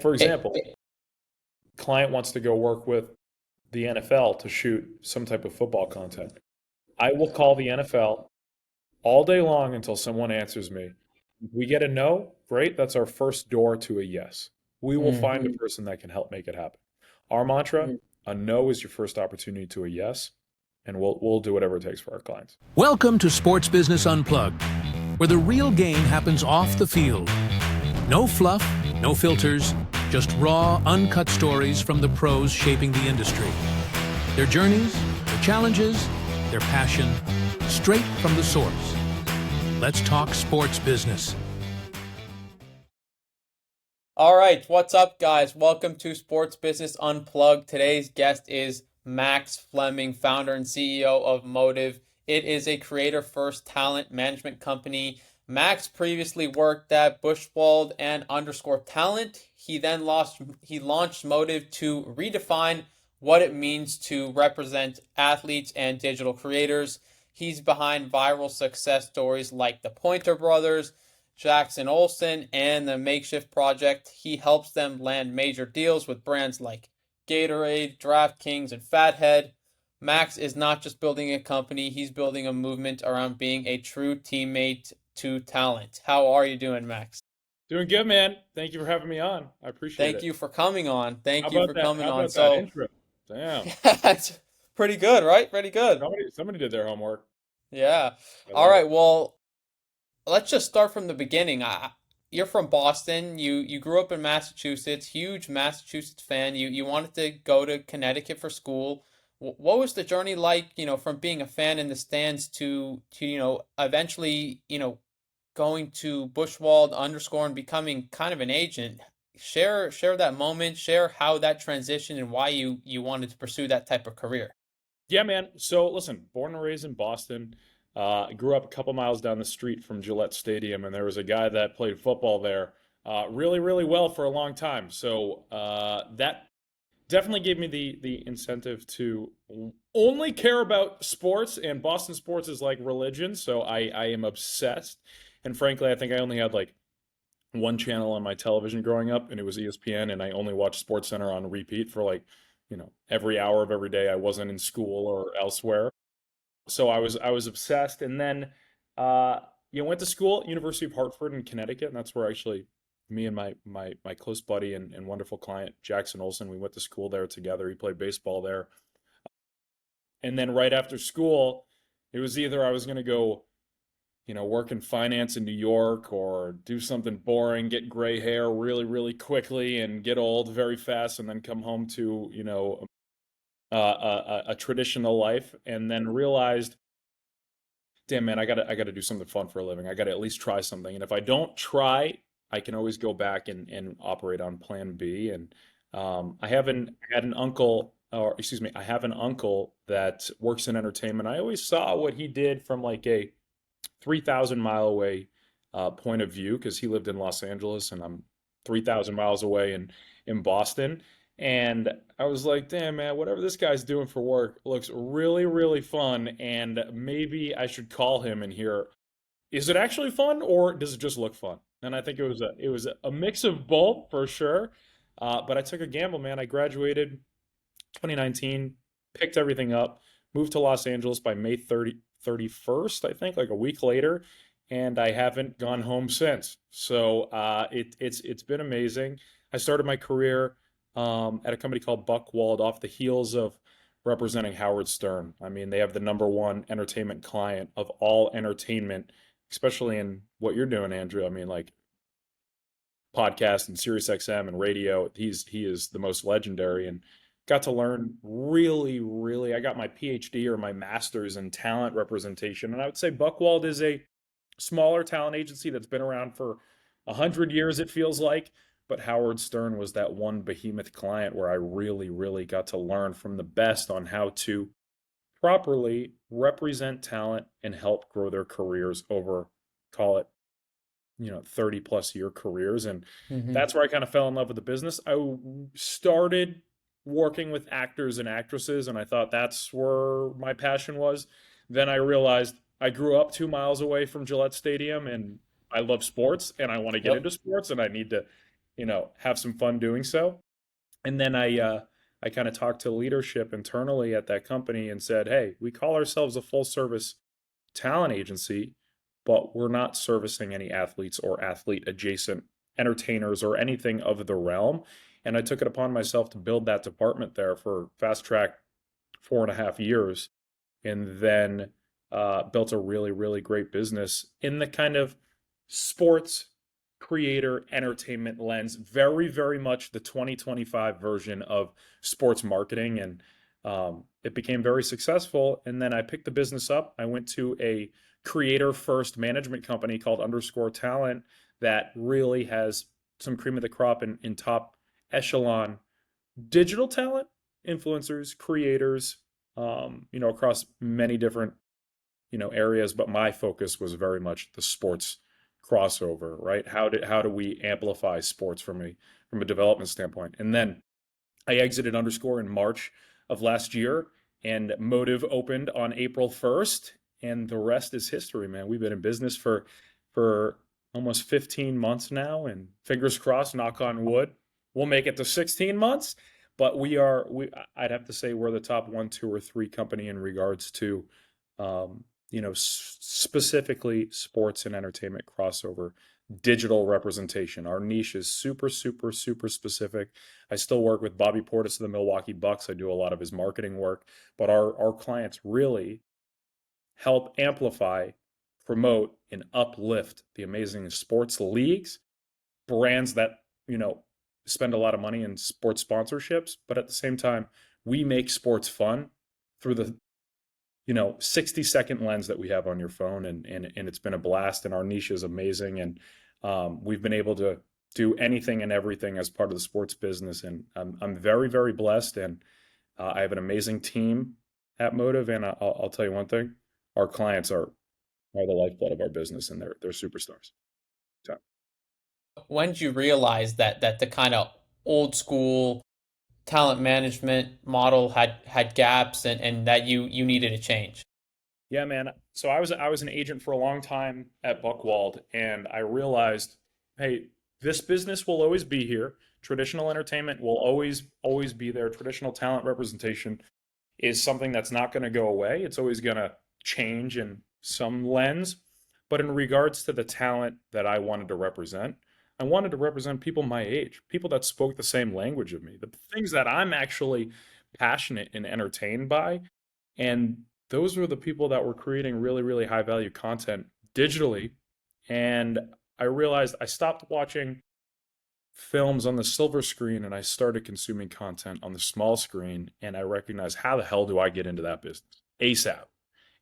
for example, client wants to go work with the NFL to shoot some type of football content. I will call the NFL all day long until someone answers me. If we get a no, great. That's our first door to a yes. We will Mm, find a person that can help make it happen. Our mantra, a no is your first opportunity to a yes, and we'll do whatever it takes for our clients. Welcome to Sports Business Unplugged, where the real game happens off the field. No fluff, no filters, just raw, uncut stories from the pros shaping the industry. Their journeys, their challenges, their passion, straight from the source. Let's talk sports business. All right, what's up, guys? Welcome to Sports Business Unplugged. Today's guest is Max Fleming, founder and CEO of Motive. It is a creator-first talent management company. Max previously worked at Bushwald and Underscore Talent. He launched Motive to redefine what it means to represent athletes and digital creators. He's behind viral success stories like the Pointer Brothers, Jackson Olsen, and the Makeshift Project. He helps them land major deals with brands like Gatorade, DraftKings, and Fathead. Max is not just building a company, he's building a movement around being a true teammate to talent. How are you doing, Max? Doing good, man. Thank you for having me on. I appreciate Thank it. you for coming on. How Thank you about for that? coming How on. about that So, intro? Damn. yeah, it's pretty good, right? Pretty good. Somebody did their homework. Yeah. I All love it. right. Well, let's just start from the beginning. You're from Boston. You grew up in Massachusetts. Huge Massachusetts fan. You wanted to go to Connecticut for school. What was the journey like? From being a fan in the stands to eventually going to Bushwald underscore and becoming kind of an agent. Share that moment. Share how that transition and why you wanted to pursue that type of career. Yeah, man. So listen, born and raised in Boston. Grew up a couple miles down the street from Gillette Stadium, and there was a guy that played football there really, really well for a long time. So that definitely gave me the incentive to only care about sports, and Boston sports is like religion. So I am obsessed. And frankly, I think I only had like one channel on my television growing up, and it was ESPN, and I only watched Sports Center on repeat for like, every hour of every day I wasn't in school or elsewhere. So I was obsessed, and then went to school at University of Hartford in Connecticut, and that's where actually me and my close buddy and wonderful client Jackson Olsen, we went to school there together. He played baseball there, and then right after school, it was either I was going to go work in finance in New York or do something boring, get gray hair really, really quickly and get old very fast and then come home to, a traditional life, and then realized, damn man, I gotta do something fun for a living. I gotta at least try something. And if I don't try, I can always go back and operate on plan B. And I haven't had an uncle, or excuse me, I have an uncle that works in entertainment. I always saw what he did from like a 3,000 mile away point of view, because he lived in Los Angeles and I'm 3,000 miles away in Boston. And I was like, damn, man, whatever this guy's doing for work looks really, really fun. And maybe I should call him and hear, is it actually fun or does it just look fun? And I think it was a mix of both for sure. But I took a gamble, man. I graduated 2019, picked everything up, moved to Los Angeles by May 31st, I think, like a week later, and I haven't gone home since. So it's been amazing. I started my career at a company called Buchwald off the heels of representing Howard Stern. I mean, they have the number one entertainment client of all entertainment, especially in what you're doing, Andrew. I mean, like podcast and Sirius XM and radio. He is the most legendary, and got to learn really, really. I got my PhD or my master's in talent representation, and I would say Buchwald is a smaller talent agency that's been around for 100 years, it feels like. But Howard Stern was that one behemoth client where I really, really got to learn from the best on how to properly represent talent and help grow their careers over, call it, 30 plus year careers. And Mm-hmm. that's where I kind of fell in love with the business. I started working with actors and actresses, and I thought that's where my passion was. Then I realized I grew up 2 miles away from Gillette Stadium, and I love sports, and I want to get Yep. into sports, and I need to have some fun doing so. And then I kind of talked to leadership internally at that company and said, hey, we call ourselves a full service talent agency, but we're not servicing any athletes or athlete adjacent entertainers or anything of the realm. And I took it upon myself to build that department there for fast track 4.5 years, and then built a really, really great business in the kind of sports creator entertainment lens, very, very much the 2025 version of sports marketing. And it became very successful. And then I picked the business up. I went to a creator first management company called Underscore Talent that really has some cream of the crop in top echelon digital talent, influencers, creators, across many different, areas. But my focus was very much the sports crossover, right? How do we amplify sports from a development standpoint? And then I exited Underscore in March of last year, and Motive opened on April 1st, and the rest is history, man. We've been in business for almost 15 months now, and fingers crossed, knock on wood, we'll make it to 16 months. But I'd have to say we're the top one, two, or three company in regards to, specifically sports and entertainment crossover digital representation. Our niche is super, super, super specific. I still work with Bobby Portis of the Milwaukee Bucks. I do a lot of his marketing work, but our clients really help amplify, promote, and uplift the amazing sports leagues, brands that, spend a lot of money in sports sponsorships, but at the same time, we make sports fun through the 60-second lens that we have on your phone, and it's been a blast, and our niche is amazing, and we've been able to do anything and everything as part of the sports business, and I'm very, very blessed, and I have an amazing team at Motive, and I'll tell you one thing: our clients are the lifeblood of our business, and they're superstars. So, When did you realize that the kind of old school talent management model had gaps, and that you needed a change? yeah, man. So I was an agent for a long time at Buckwald, and I realized, hey, this business will always be here. Traditional entertainment will always be there. Traditional talent representation is something that's not going to go away. It's always going to change in some lens. But in regards to the talent that I wanted to represent people my age, people that spoke the same language of me, the things that I'm actually passionate and entertained by. And those were the people that were creating really, really high value content digitally. And I realized I stopped watching films on the silver screen and I started consuming content on the small screen. And I recognized, how the hell do I get into that business ASAP?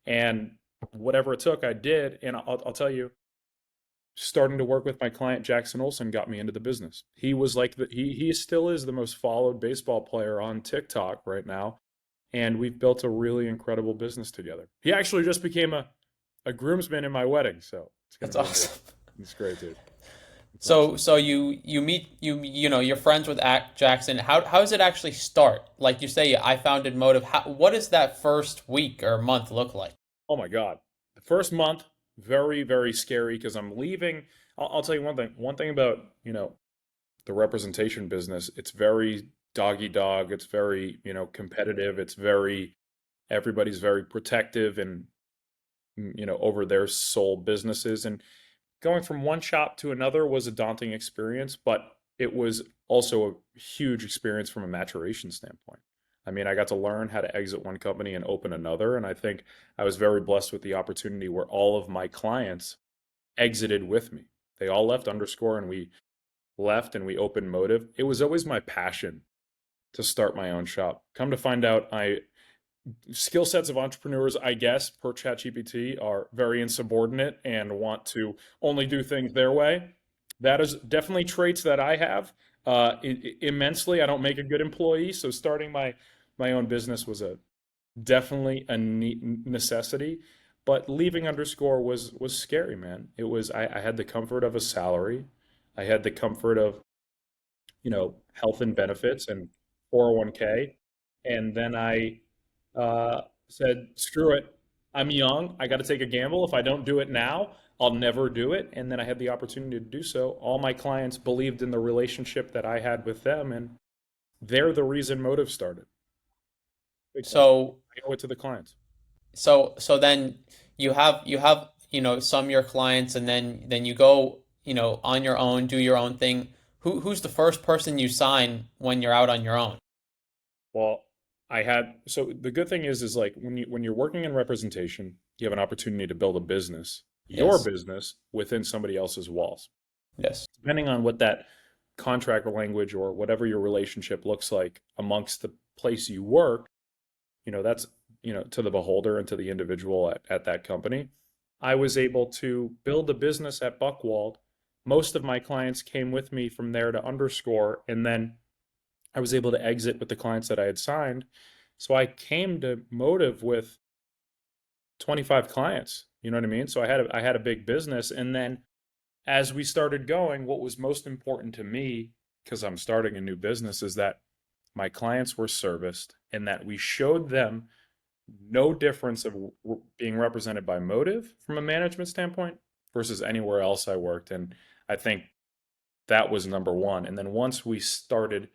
And whatever it took, I did. And I'll tell you, starting to work with my client Jackson Olson got me into the business. He was like he still is the most followed baseball player on TikTok right now, and we've built a really incredible business together. He actually just became a groomsman in my wedding, so it's gonna That's be awesome. It's great, dude. It's So awesome. so you meet you're friends with Jackson. How does it actually start? Like you say, I founded Motive. What does that first week or month look like? Oh my God, the first month, very, very scary because I'm leaving. I'll tell you one thing. One thing about the representation business, it's very doggy dog. It's very competitive. It's very everybody's very protective and over their sole businesses. And going from one shop to another was a daunting experience, but it was also a huge experience from a maturation standpoint. I mean, I got to learn how to exit one company and open another. And I think I was very blessed with the opportunity where all of my clients exited with me. They all left Underscore and we left and we opened Motive. It was always my passion to start my own shop. Come to find out, I skill sets of entrepreneurs, I guess, per ChatGPT, are very insubordinate and want to only do things their way. That is definitely traits that I have immensely. I don't make a good employee, so starting my own business was a definitely a necessity. But leaving Underscore was scary, man. It was I had the comfort of a salary, I had the comfort of health and benefits and 401k, and then I said, screw it. I'm young. I got to take a gamble. If I don't do it now, I'll never do it. And then I had the opportunity to do so. All my clients believed in the relationship that I had with them, and they're the reason Motive started. Big time. So I owe it to the clients. so then you have some of your clients, and then you go on your own, do your own thing. Who's the first person you sign when you're out on your own? Well, I had so the good thing is like when you're working in representation, you have an opportunity to build a business, your Yes. business within somebody else's walls. Yes. Depending on what that contract language or whatever your relationship looks like amongst the place you work, that's to the beholder and to the individual at that company. I was able to build a business at Buckwald. Most of my clients came with me from there to underscore, and then I was able to exit with the clients that I had signed. So I came to Motive with 25 clients. You know what I mean? So I had a big business, and then as we started going, what was most important to me, because I'm starting a new business, is that my clients were serviced and that we showed them no difference of being represented by Motive from a management standpoint versus anywhere else I worked. And I think that was number one. And then once we started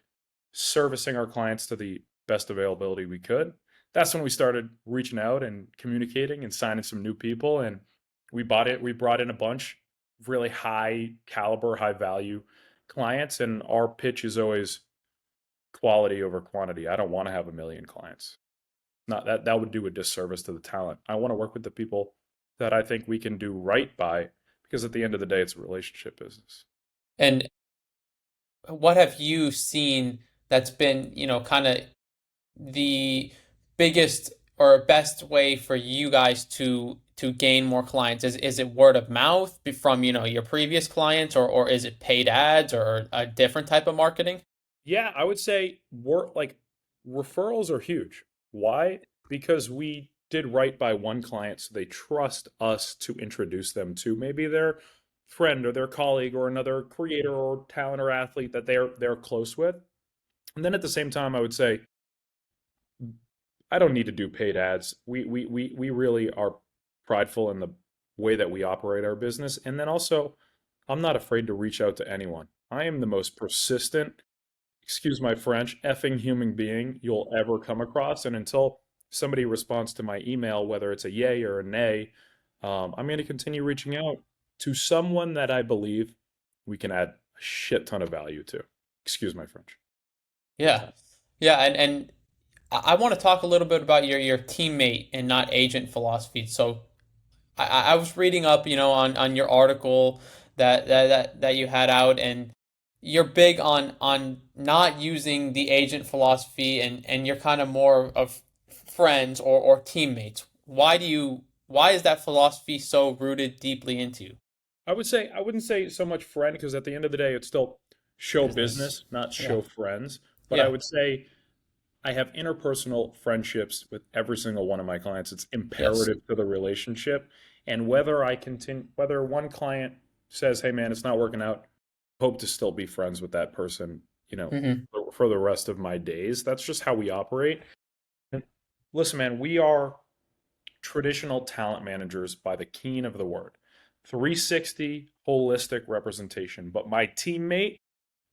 servicing our clients to the best availability we could, that's when we started reaching out and communicating and signing some new people. And we brought in a bunch of really high caliber, high value clients. And our pitch is always quality over quantity. I don't want to have a million clients. Not that would do a disservice to the talent. I want to work with the people that I think we can do right by, because at the end of the day, it's a relationship business. And what have you seen that's been, kind of the biggest or best way for you guys to gain more clients? Is it word of mouth from, your previous clients, or is it paid ads or a different type of marketing? Yeah, I would say referrals are huge. Why? Because we did right by one client, so they trust us to introduce them to maybe their friend or their colleague or another creator or talent or athlete that they're close with. And then at the same time, I would say I don't need to do paid ads. We really are prideful in the way that we operate our business. And then also, I'm not afraid to reach out to anyone. I am the most persistent, excuse my French, effing human being you'll ever come across. And until somebody responds to my email, whether it's a yay or a nay, I'm going to continue reaching out to someone that I believe we can add a shit ton of value to. Excuse my French. Big Yeah. time. Yeah, and I want to talk a little bit about your teammate and not agent philosophy. So I was reading up, on your article that you had out, and you're big on not using the agent philosophy, and you're kind of more of friends or teammates. Why is that philosophy so rooted deeply into you? I wouldn't say so much friend, because at the end of the day, it's still show Business. business, not Yeah. show friends. But I Yeah. would say I have interpersonal friendships with every single one of my clients. It's Yes. imperative to the relationship. And whether one client says, "Hey, man, it's not working out," hope to still be friends with that person, Hmm. for the rest of my days. That's just how we operate. And listen, man, we are traditional talent managers by the keen of the word. 360 holistic representation. But my teammate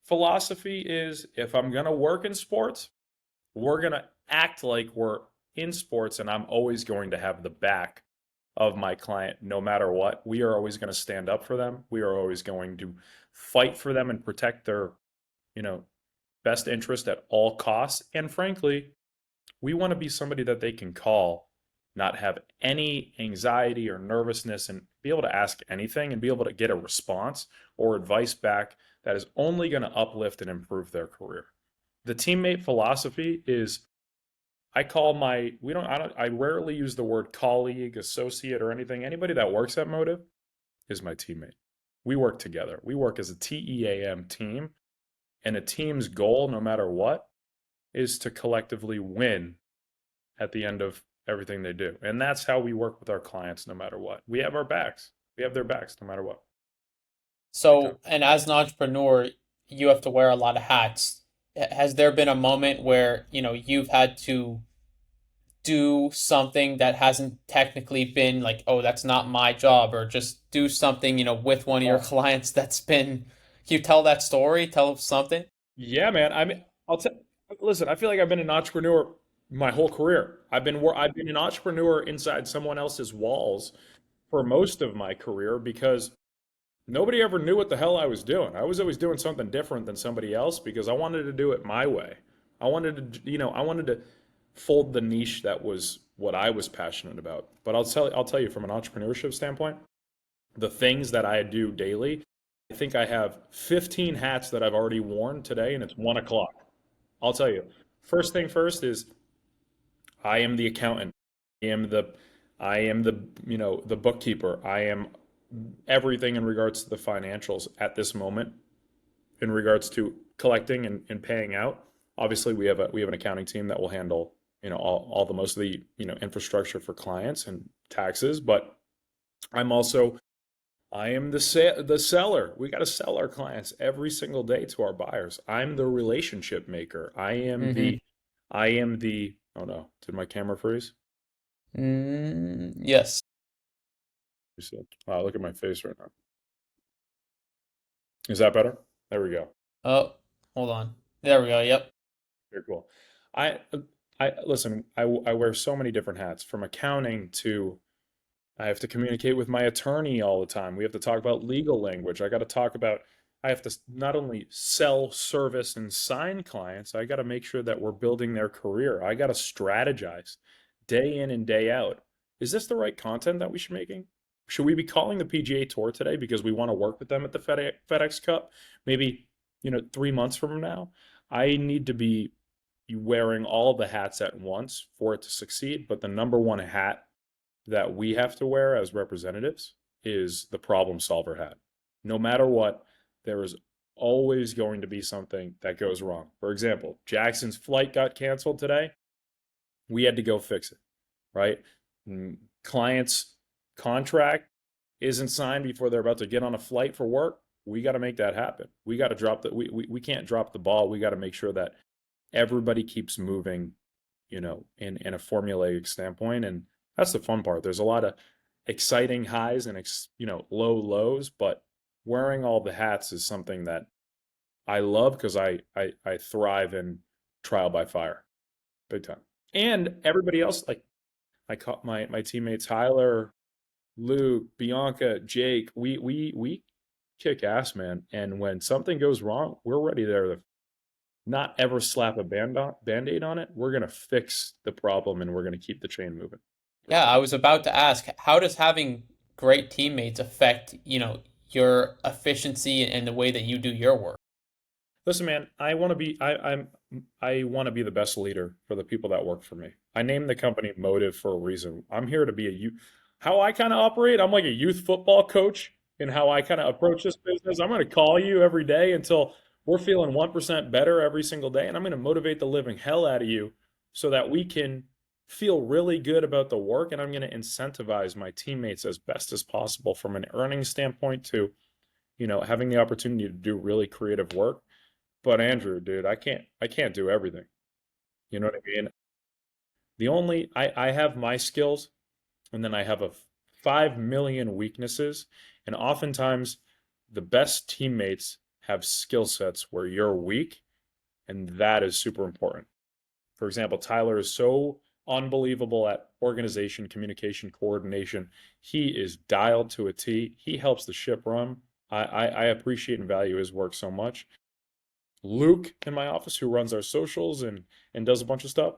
philosophy is, if I'm going to work in sports, we're going to act like we're in sports, and I'm always going to have the back of my client no matter what. We are always going to stand up for them. We are always going to fight for them and protect their, you know, best interest at all costs. And frankly, we want to be somebody that they can call, not have any anxiety or nervousness, and be able to ask anything and be able to get a response or advice back that is only going to uplift and improve their career. The teammate philosophy is, I rarely use the word colleague, associate, or anything. Anybody that works at Motive is my teammate. We work together. We work as a TEAM team, and a team's goal, no matter what, is to collectively win at the end of everything they do. And that's how we work with our clients no matter what. We have our backs. We have their backs no matter what. Big time. So, and as an entrepreneur, you have to wear a lot of hats. Has there been a moment where, you've had to do something that hasn't technically been like, oh, that's not my job, or just do something, with one of your clients that's been, can you tell that story? Tell something? Yeah, man. I mean, listen, I feel like I've been an entrepreneur my whole career. I've been an entrepreneur inside someone else's walls for most of my career because nobody ever knew what the hell I was doing. I was always doing something different than somebody else because I wanted to do it my way. I wanted to fold the niche that was what I was passionate about. But I'll tell you from an entrepreneurship standpoint, the things that I do daily, I think I have 15 hats that I've already worn today, and it's 1 o'clock. I'll tell you. First thing first is I am the accountant. I am the the bookkeeper. I am everything in regards to the financials at this moment in regards to collecting and paying out. Obviously, we have an accounting team that will handle, all the most of the, infrastructure for clients and taxes, but I'm also I am the seller. We got to sell our clients every single day to our buyers. I'm the relationship maker. Mm-hmm. I am the oh no, did my camera freeze? Yes. You said, wow, look at my face right now. Is that better? There we go. Oh, hold on. There we go. Yep. Very cool. I I listen, I wear so many different hats from accounting to I have to communicate with my attorney all the time. We have to talk about legal language. I have to not only sell, service, and sign clients, I got to make sure that we're building their career. I got to strategize day in and day out. Is this the right content that we should be making? Should we be calling the PGA Tour today because we want to work with them at the FedEx Cup? Maybe, 3 months from now. I need to be wearing all the hats at once for it to succeed. But the number one hat that we have to wear as representatives is the problem solver hat. No matter what, there is always going to be something that goes wrong. For example, Jackson's flight got canceled today. We had to go fix it, right? Client's contract isn't signed before they're about to get on a flight for work. We got to make that happen. We got to drop the we can't drop the ball. We got to make sure that everybody keeps moving, in a formulaic standpoint. And that's the fun part. There's a lot of exciting highs and low lows, but wearing all the hats is something that I love because I thrive in trial by fire, big time. And everybody else, like I caught my teammates Tyler, Luke, Bianca, Jake, we kick ass, man. And when something goes wrong, we're ready there to not ever slap a band-aid on it. We're gonna fix the problem and we're gonna keep the chain moving. Yeah, I was about to ask, how does having great teammates affect, your efficiency and the way that you do your work? Listen, man, I want to be the best leader for the people that work for me. I named the company Motive for a reason. I'm here to be a youth. How I kind of operate, I'm like a youth football coach in how I kind of approach this business. I'm going to call you every day until we're feeling 1% better every single day, and I'm going to motivate the living hell out of you so that we can feel really good about the work, and I'm going to incentivize my teammates as best as possible from an earning standpoint to, having the opportunity to do really creative work. But Andrew, dude, I can't do everything. You know what I mean? I have my skills and then I have a 5 million weaknesses. And oftentimes the best teammates have skill sets where you're weak, and that is super important. For example, Tyler is so unbelievable at organization, communication, coordination. He is dialed to a T. He helps the ship run. I appreciate and value his work so much. Luke in my office, who runs our socials and does a bunch of stuff,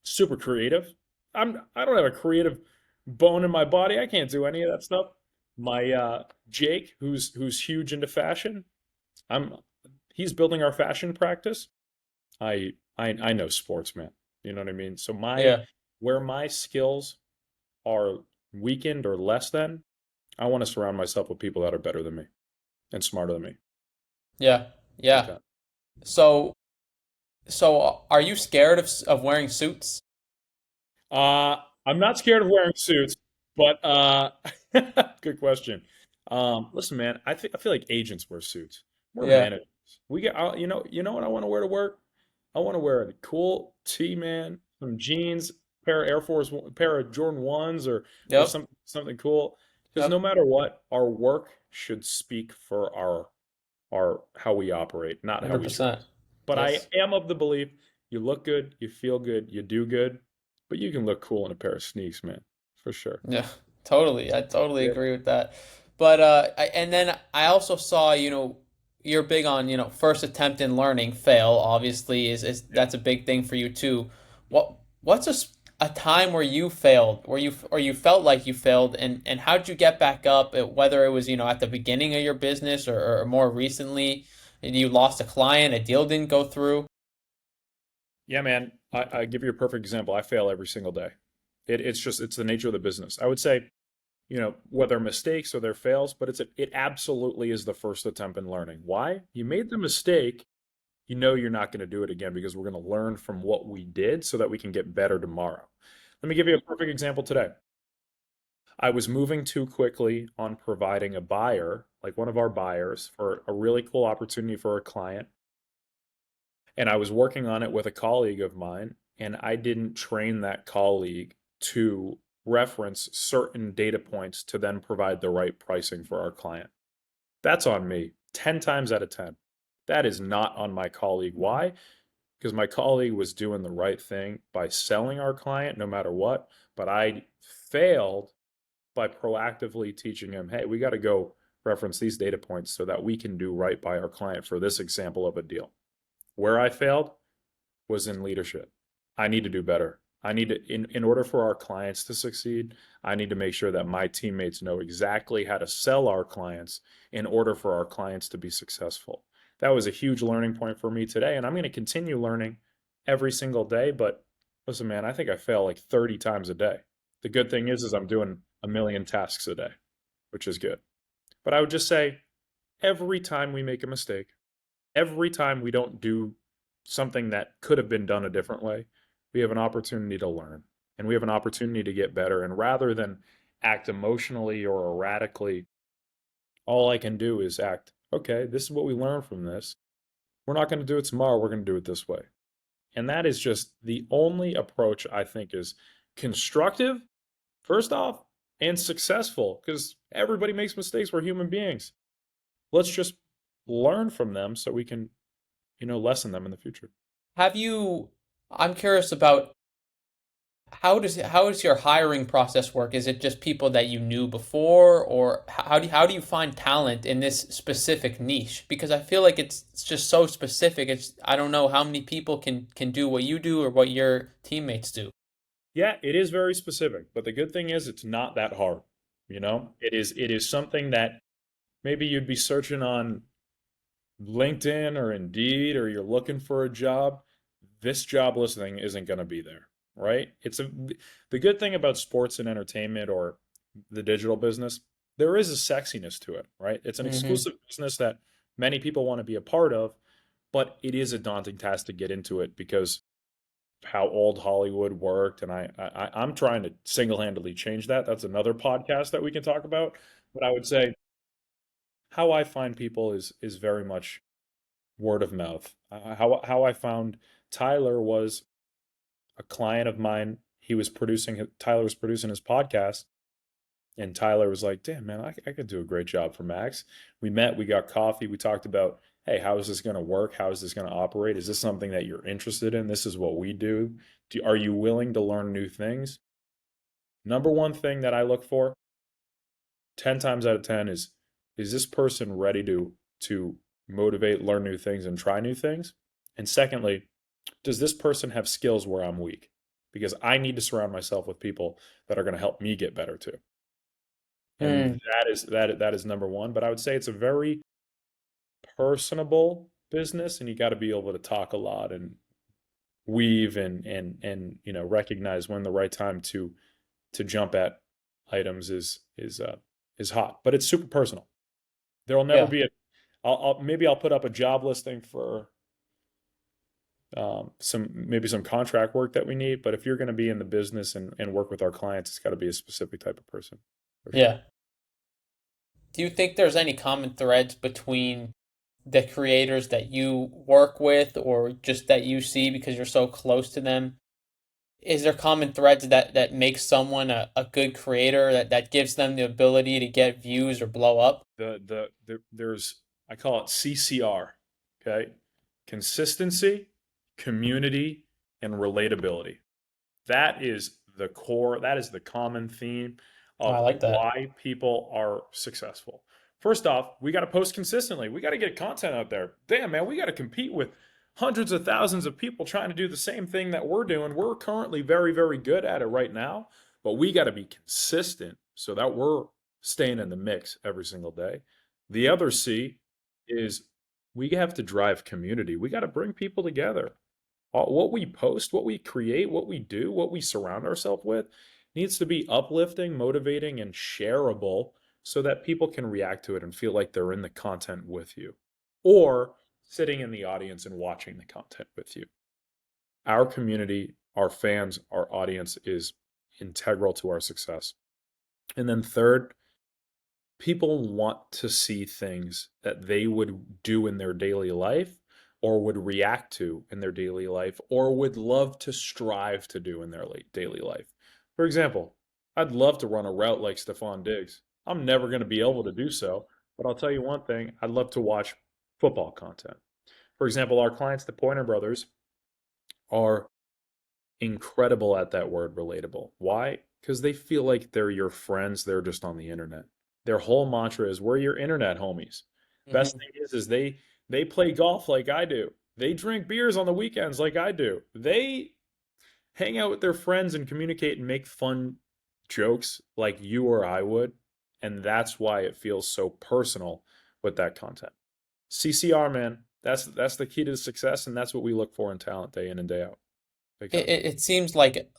super creative. I don't have a creative bone in my body. I can't do any of that stuff. My Jake, who's huge into fashion, I'm he's building our fashion practice. I know sports, man. You know what I mean? So Yeah. where my skills are weakened or less than, I want to surround myself with people that are better than me and smarter than me. Yeah. Big Yeah. time. So are you scared of wearing suits? I'm not scared of wearing suits, but good question. Listen, man, I feel like agents wear suits. We're Yeah. managers. We get, you know what I want to wear to work? I want to wear a cool tee, man, some jeans, pair of Jordan ones, or Yep. something cool. Because no Yep. matter what, our work should speak for our how we operate, not how we 100%. dress. But I Yes. am of the belief you look good, you feel good, you do good, but you can look cool in a pair of sneaks, man, for sure. Yeah, totally. I totally Yeah. agree with that. But and then I also saw, you're big on, first attempt in learning, fail, obviously is Yeah. that's a big thing for you too. What's a time where you failed, or you felt like you failed, and how did you get back up, whether it was, at the beginning of your business, or more recently, and you lost a client, a deal didn't go through? Yeah, man. I give you a perfect example. I fail every single day. It's the nature of the business. I would say, whether mistakes or their fails, but it absolutely is the first attempt in learning. Why? You made the mistake, you're not going to do it again because we're going to learn from what we did so that we can get better tomorrow. Let me give you a perfect example today. I was moving too quickly on providing a buyer, like one of our buyers, for a really cool opportunity for a client. And I was working on it with a colleague of mine, and I didn't train that colleague to reference certain data points to then provide the right pricing for our client. That's on me 10 times out of 10. That is not on my colleague. Why? Because my colleague was doing the right thing by selling our client no matter what, but I failed by proactively teaching him, hey, we got to go reference these data points so that we can do right by our client for this example of a deal. Where I failed was in leadership. I need to do better. I need to, in order for our clients to succeed, I need to make sure that my teammates know exactly how to sell our clients in order for our clients to be successful. That was a huge learning point for me today, and I'm going to continue learning every single day. But listen, man, I think I fail like 30 times a day. The good thing is I'm doing a million tasks a day, which is good. But I would just say every time we make a mistake, every time we don't do something that could have been done a different way, we have an opportunity to learn and we have an opportunity to get better. And rather than act emotionally or erratically, all I can do is act, okay, this is what we learned from this. We're not going to do it tomorrow. We're going to do it this way. And that is just the only approach I think is constructive, first off, and successful because everybody makes mistakes. We're human beings. Let's just learn from them so we can, lessen them in the future. Have you, I'm curious about how does your hiring process work? Is it just people that you knew before, or how do you find talent in this specific niche? Because I feel like it's just so specific. I don't know how many people can do what you do or what your teammates do. Yeah, it is very specific, but the good thing is it's not that hard. It is something that maybe you'd be searching on LinkedIn or Indeed or you're looking for a job. This job listing isn't going to be there, right? The good thing about sports and entertainment or the digital business, there is a sexiness to it, right? It's an Hmm. exclusive business that many people want to be a part of, but it is a daunting task to get into it because how old Hollywood worked, and I'm trying to single-handedly change that. That's another podcast that we can talk about. But I would say how I find people is very much word of mouth. How I found Tyler was a client of mine. Tyler was producing his podcast, and Tyler was like, "Damn man, I could do a great job for Max." We met, we got coffee, we talked about, hey, how is this going to work? How is this going to operate? Is this something that you're interested in? This is what we do. Are you willing to learn new things? Number one thing that I look for 10 times out of 10 is this person ready to motivate, learn new things and try new things? And secondly, does this person have skills where I'm weak? Because I need to surround myself with people that are going to help me get better too. And Mm, that is number one, but I would say it's a very personable business and you got to be able to talk a lot and weave and recognize when the right time to jump at items is hot, but it's super personal. There'll never yeah. be a. Maybe I'll put up a job listing for some contract work that we need. But if you're going to be in the business and work with our clients, it's got to be a specific type of person, for sure. Yeah. Do you think there's any common threads between the creators that you work with, or just that you see because you're so close to them? is there common threads that make someone a good creator that gives them the ability to get views or blow up? There's, I call it CCR, okay? Consistency, community, and relatability. That is the core, that is the common theme Oh, I of like that. why people are successful. First off, we got to post consistently. We got to get content out there. Damn, man, we got to compete with hundreds of thousands of people trying to do the same thing that we're doing. We're currently very, very good at it right now, but we got to be consistent so that we're staying in the mix every single day. The other C is we have to drive community. We got to bring people together. What we post, what we create, what we do, what we surround ourselves with needs to be uplifting, motivating, and shareable so that people can react to it and feel like they're in the content with you or sitting in the audience and watching the content with you. Our community, our fans, our audience is integral to our success. And then third, people want to see things that they would do in their daily life or would react to in their daily life or would love to strive to do in their daily life. For example, I'd love to run a route like Stephon Diggs. I'm never going to be able to do so, but I'll tell you one thing, I'd love to watch football content. For example, our clients, the Pointer Brothers, are incredible at that word relatable. Why? Because they feel like they're your friends, they're just on the internet. Their whole mantra is we're your internet homies. Best Hmm. thing is they play golf like I do. They drink beers on the weekends like I do. They hang out with their friends and communicate and make fun jokes like you or I would. And that's why it feels so personal with that content. CCR, man, that's the key to success, and that's what we look for in talent day in and day out. Big time. It seems like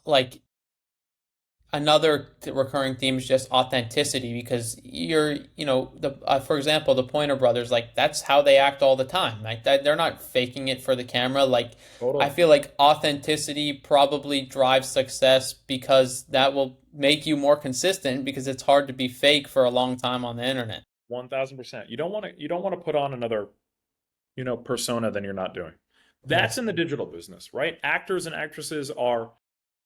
another recurring theme is just authenticity because for example, the Pointer Brothers, like that's how they act all the time. Like that, they're not faking it for the camera. Like I Totally. feel like authenticity probably drives success because that will make you more consistent because it's hard to be fake for a long time on the internet. 1000%. You don't want to put on another, persona than you're not doing. Yeah. That's in the digital business, right? Actors and actresses are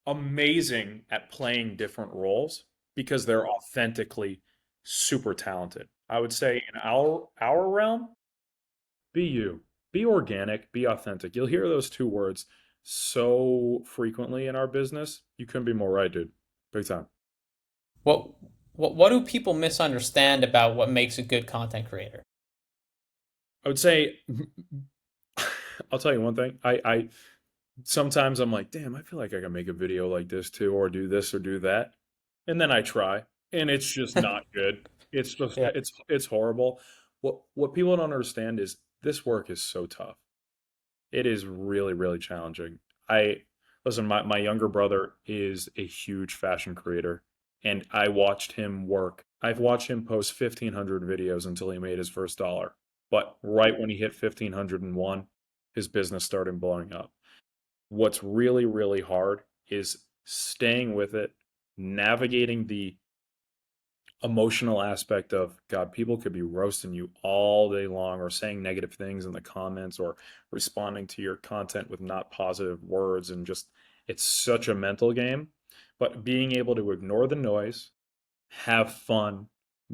amazing at playing different roles because they're authentically super talented. I would say in our realm, be you. Be organic, be authentic. You'll hear those two words so frequently in our business. You couldn't be more right, dude. Big time. What what do people misunderstand about what makes a good content creator? I would say I'll tell you one thing. I sometimes I'm like, damn, I feel like I can make a video like this too, or do this or do that. And then I try, and it's just not good. It's just Yeah. it's horrible. What people don't understand is this work is so tough. It is really, really challenging. I listen, my younger brother is a huge fashion creator, and I watched him work. I've watched him post 1,500 videos until he made his first dollar. But right when he hit 1,501, his business started blowing up. What's really, really hard is staying with it, navigating the emotional aspect of God, people could be roasting you all day long or saying negative things in the comments or responding to your content with not positive words. And just, it's such a mental game. But being able to ignore the noise, have fun,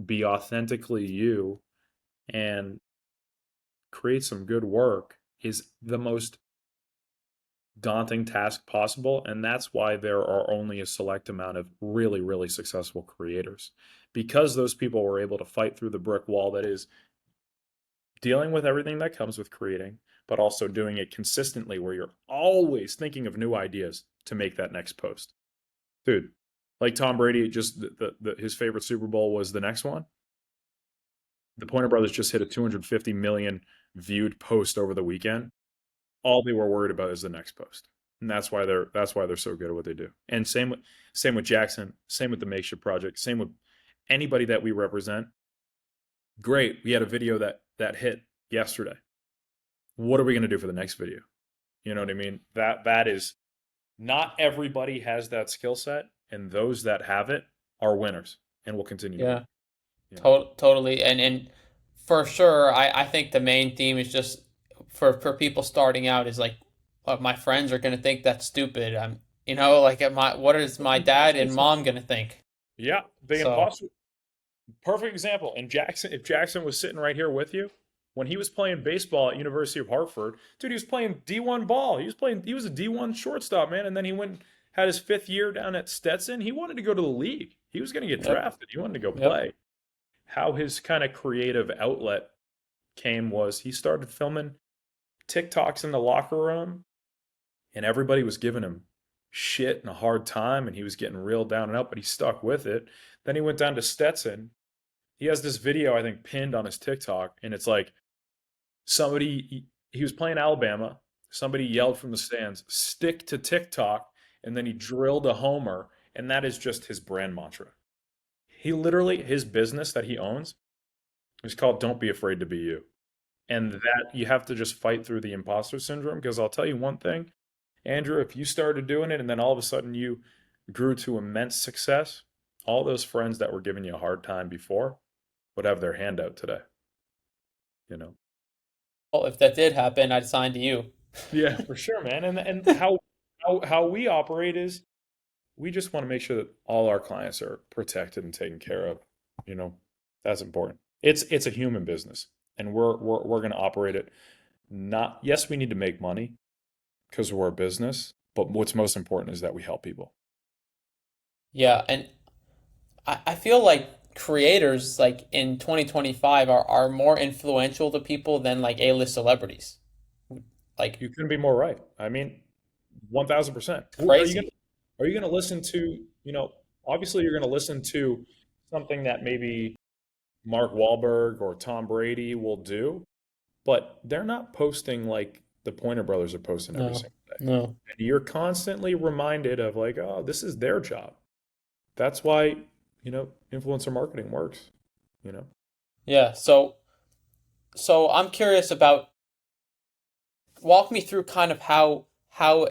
be authentically you, and create some good work is the most daunting task possible. And that's why there are only a select amount of really, really successful creators because those people were able to fight through the brick wall that is dealing with everything that comes with creating, but also doing it consistently where you're always thinking of new ideas to make that next post. Dude, like Tom Brady, just his favorite Super Bowl was the next one. The Pointer Brothers just hit a 250 million viewed post over the weekend. All they were worried about is the next post. And that's why they're so good at what they do. And same with Jackson, same with the Makeshift Project, same with anybody that we represent. Great, we had a video that hit yesterday. What are we going to do for the next video? You know what I mean? That is not everybody has that skill set, and those that have it are winners and will continue to win. Yeah. Yeah. Totally. And for sure, I think the main theme is just for people starting out is like, my friends are going to think that's stupid. You know, like what is my dad and mom gonna think? Yeah, the So, imposter. Perfect example. And Jackson, if Jackson was sitting right here with you, when he was playing baseball at University of Hartford, dude, he was playing D1 ball. He was a D1 shortstop, man. And then he went had his 5th year down at Stetson. He wanted to go to the league. He was going to get yep, drafted. He wanted to go yep. play. How his kind of creative outlet came was he started filming TikToks in the locker room, and everybody was giving him shit and a hard time, and he was getting real down and out, but he stuck with it. Then he went down to Stetson. He has this video, I think, pinned on his TikTok, and it's like he was playing Alabama. Somebody yelled from the stands, "Stick to TikTok," and then he drilled a homer, and that is just his brand mantra. He literally, his business that he owns is called "Don't Be Afraid to Be You," and that you have to just fight through the imposter syndrome. Because I'll tell you one thing, Andrew, if you started doing it and then all of a sudden you grew to immense success, all those friends that were giving you a hard time before would have their hand out today, you know? Well, if that did happen, I'd sign to you. Yeah, for sure, man. And how we operate is we just want to make sure that all our clients are protected and taken care of. You know, that's important. It's a human business, and we're going to operate it. Not yes, we need to make money because we're a business, but what's most important is that we help people. Yeah, and I feel like creators like in 2025 are more influential to people than like A-list celebrities. Like You couldn't be more right. I mean, 1000%. crazy. Are you gonna listen to, obviously you're gonna listen to something that maybe Mark Wahlberg or Tom Brady will do, but they're not posting like the Pointer Brothers are posting every No, single day. no. And you're constantly reminded of like, oh, this is their job. That's why, influencer marketing works, you know? Yeah, so I'm curious about walk me through kind of how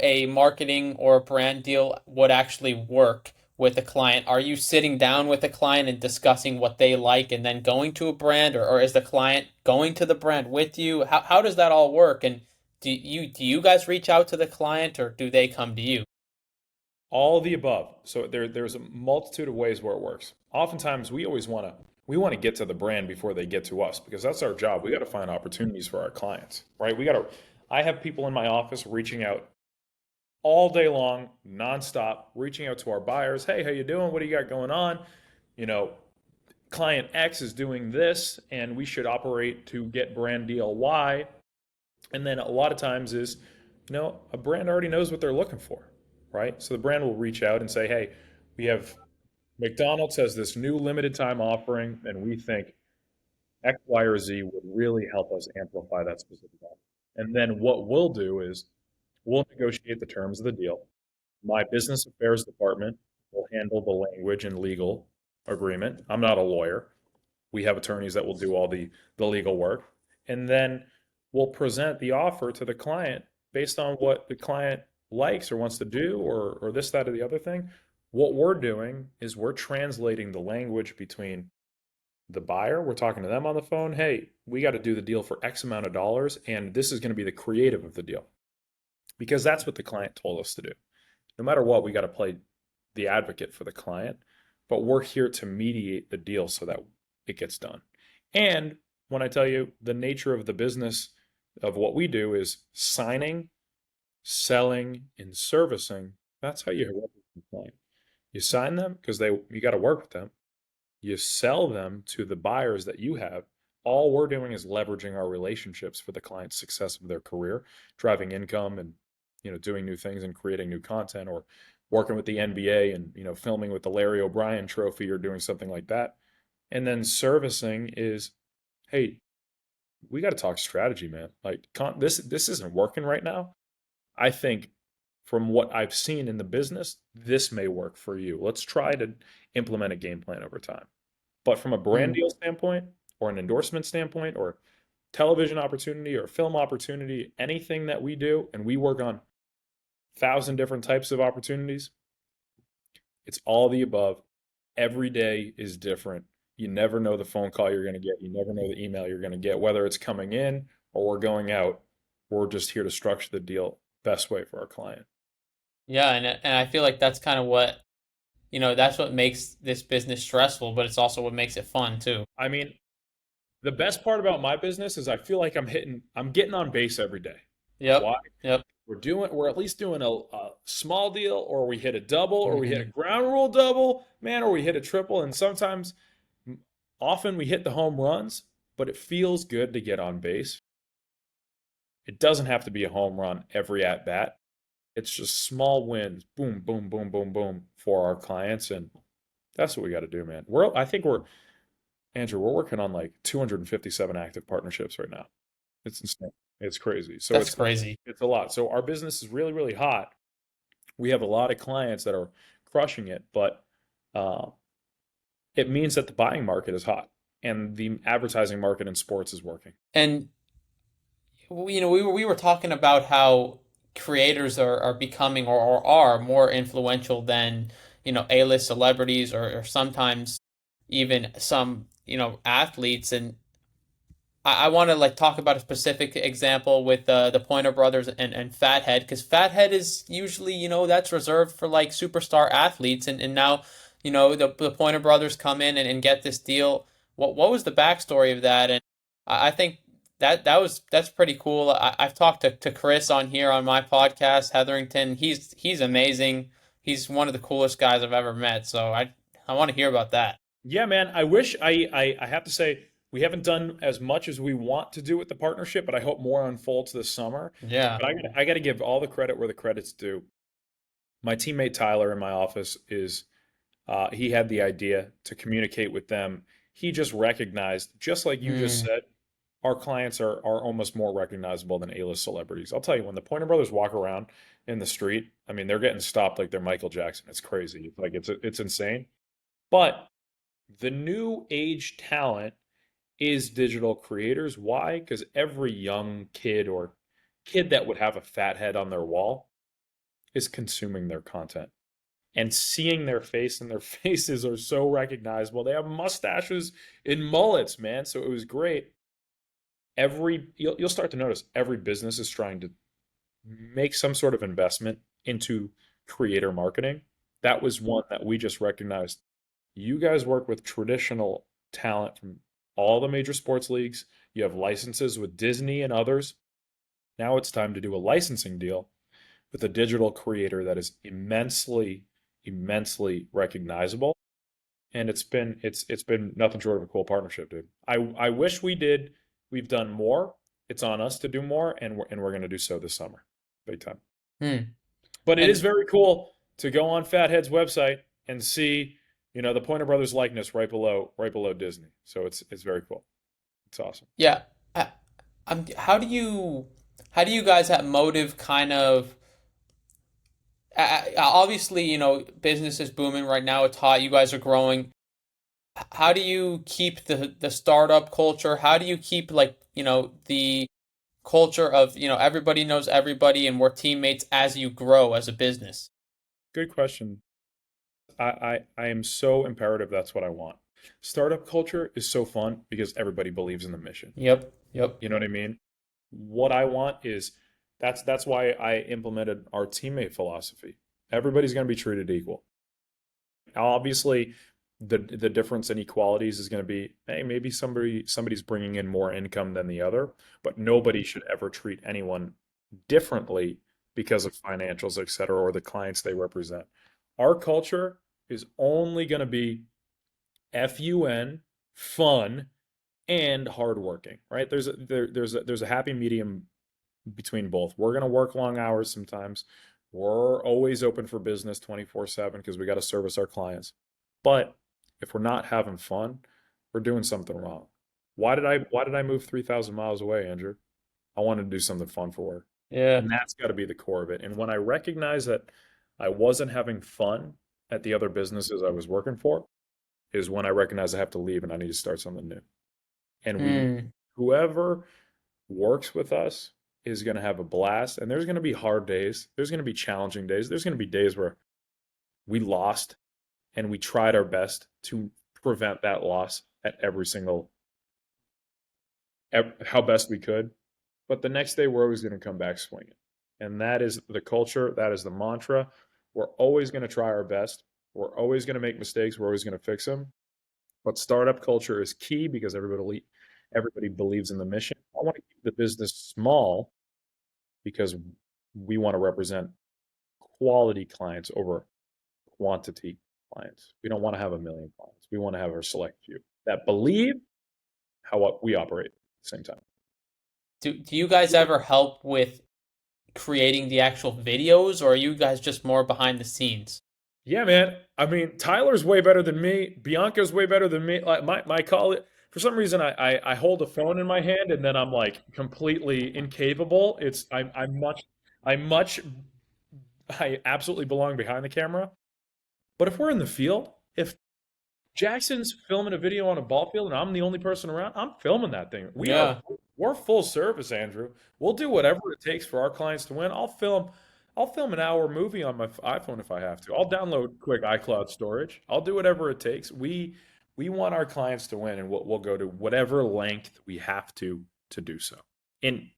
a marketing or a brand deal would actually work with a client. Are you sitting down with a client and discussing what they like and then going to a brand, or is the client going to the brand with you? How does that all work? And do you guys reach out to the client or do they come to you? All of the above. So there's a multitude of ways where it works. Oftentimes we want to get to the brand before they get to us because that's our job. We got to find opportunities for our clients, right? I have people in my office reaching out all day long, nonstop, reaching out to our buyers. Hey, how you doing? What do you got going on? You know, client X is doing this and we should operate to get brand deal Y. And then a lot of times is, a brand already knows what they're looking for, right? So the brand will reach out and say, hey, we have McDonald's has this new limited time offering, and we think X, Y, or Z would really help us amplify that specific offer. And then what we'll do is we'll negotiate the terms of the deal. My business affairs department will handle the language and legal agreement. I'm not a lawyer. We have attorneys that will do all the legal work. And then we'll present the offer to the client based on what the client likes or wants to do or this, that, or the other thing. What we're doing is we're translating the language between the buyer. We're talking to them on the phone. Hey, we got to do the deal for X amount of dollars, and this is going to be the creative of the deal because that's what the client told us to do. No matter what, we got to play the advocate for the client, but we're here to mediate the deal so that it gets done. And when I tell you the nature of the business of what we do is signing, selling, and servicing, that's how you work with the client. You sign them because you got to work with them. You sell them to the buyers that you have. All we're doing is leveraging our relationships for the client's success of their career, driving income and doing new things and creating new content or working with the NBA and filming with the Larry O'Brien trophy or doing something like that. And then servicing is, hey, we got to talk strategy, man. Like this isn't working right now. I think from what I've seen in the business, this may work for you. Let's try to implement a game plan over time. But from a brand Hmm. deal standpoint, or an endorsement standpoint, or television opportunity, or film opportunity, anything that we do, and we work on 1,000 different types of opportunities, it's all the above. Every day is different. You never know the phone call you're going to get. You never know the email you're going to get, whether it's coming in or we're going out. We're just here to structure the deal best way for our client. Yeah, and I feel like that's kind of what, that's what makes this business stressful, but it's also what makes it fun too. I mean, the best part about my business is I feel like I'm getting on base every day. Yep. Why? Yep. We're at least doing a small deal, or we hit a double, or we hit a Hmm. ground rule double, man, or we hit a triple. And sometimes, often we hit the home runs, but it feels good to get on base. It doesn't have to be a home run every at bat. It's just small wins, boom, boom, boom, boom, boom for our clients. And that's what we got to do, man. I think Andrew, we're working on like 257 active partnerships right now. It's insane. It's crazy. So That's crazy. it's a lot. So our business is really, really hot. We have a lot of clients that are crushing it, but uh, it means that the buying market is hot and the advertising market in sports is working. And we were talking about how creators are becoming or are more influential than, A-list celebrities or sometimes even some, athletes. And I want to like talk about a specific example with the Pointer Brothers and Fathead, because Fathead is usually, that's reserved for like superstar athletes, and now, the Pointer Brothers come in and get this deal. What was the backstory of that? And I think that's pretty cool. I've talked to Chris on here on my podcast, Hetherington. He's amazing. He's one of the coolest guys I've ever met. So I want to hear about that. Yeah, man. I wish I have to say we haven't done as much as we want to do with the partnership, but I hope more unfolds this summer. Yeah. But I got to give all the credit where the credit's due. My teammate Tyler in my office is he had the idea to communicate with them. He just recognized, just like you just Mm, said, our clients are almost more recognizable than A-list celebrities. I'll tell you, when the Pointer Brothers walk around in the street, I mean, they're getting stopped like they're Michael Jackson. It's crazy. Like it's insane. But the new age talent is digital creators. Why? Because every young kid or kid that would have a fat head on their wall is consuming their content and seeing their face, and their faces are so recognizable. They have mustaches and mullets, man. So it was great. You'll start to notice every business is trying to make some sort of investment into creator marketing. That was one that we just recognized. You guys work with traditional talent from all the major sports leagues. You have licenses with Disney and others. Now it's time to do a licensing deal with a digital creator that is immensely, immensely recognizable. And it's been nothing short of a cool partnership, dude. I wish we did. We've done more. It's on us to do more, and we're going to do so this summer, big time. mm. But it is And very cool to go on Fathead's website and see, the Pointer Brothers likeness right below Disney. So it's very cool. It's awesome. yeah, I, how do you guys at Motive kind of obviously, business is booming right now. It's hot. You guys are growing. How do you keep the startup culture? How do you keep like, the culture of, everybody knows everybody and we're teammates as you grow as a business? Good question. I am so imperative. That's what I want. Startup culture is so fun because everybody believes in the mission. Yep. Yep. You know what I mean? What I want is that's why I implemented our teammate philosophy. Everybody's going to be treated equal. Obviously, the difference in equalities is going to be, hey, maybe somebody's bringing in more income than the other, but nobody should ever treat anyone differently because of financials, et cetera, or the clients they represent. Our culture is only going to be fun, and hardworking, right? There's a happy medium between both. We're gonna work long hours sometimes. We're always open for business 24/7 because we got to service our clients. But if we're not having fun, we're doing something wrong. Why did I move 3,000 miles away, Andrew? I wanted to do something fun for work. Yeah. And that's got to be the core of it. And when I recognized that I wasn't having fun at the other businesses I was working for, is when I recognized I have to leave and I need to start something new. And Mm, whoever works with us is going to have a blast. And there's going to be hard days. There's going to be challenging days. There's going to be days where we lost and we tried our best to prevent that loss at how best we could. But the next day, we're always going to come back swinging. And that is the culture. That is the mantra. We're always going to try our best. We're always going to make mistakes. We're always going to fix them. But startup culture is key because everybody believes in the mission. I want to keep the business small because we want to represent quality clients over quantity clients. We don't want to have a million clients. We want to have our select few that believe how we operate at the same time. Do you guys ever help with creating the actual videos, or are you guys just more behind the scenes? Yeah, man. I mean, Tyler's way better than me. Bianca's way better than me. Like my colleague, for some reason, I hold a phone in my hand and then I'm like completely incapable. I'm much I absolutely belong behind the camera. But if we're in the field, if Jackson's filming a video on a ball field and I'm the only person around, I'm filming that thing. Yeah. We're full service, Andrew. We'll do whatever it takes for our clients to win. I'll film an hour movie on my iPhone if I have to. I'll download quick iCloud storage. I'll do whatever it takes. We want our clients to win, and we'll go to whatever length we have to do so. In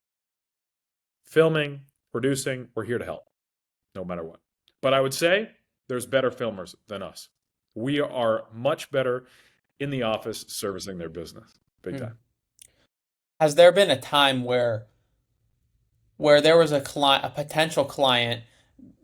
filming, producing, we're here to help, no matter what. But I would say there's better filmers than us. We are much better in the office servicing their business. Big time. Has there been a time where there was a potential client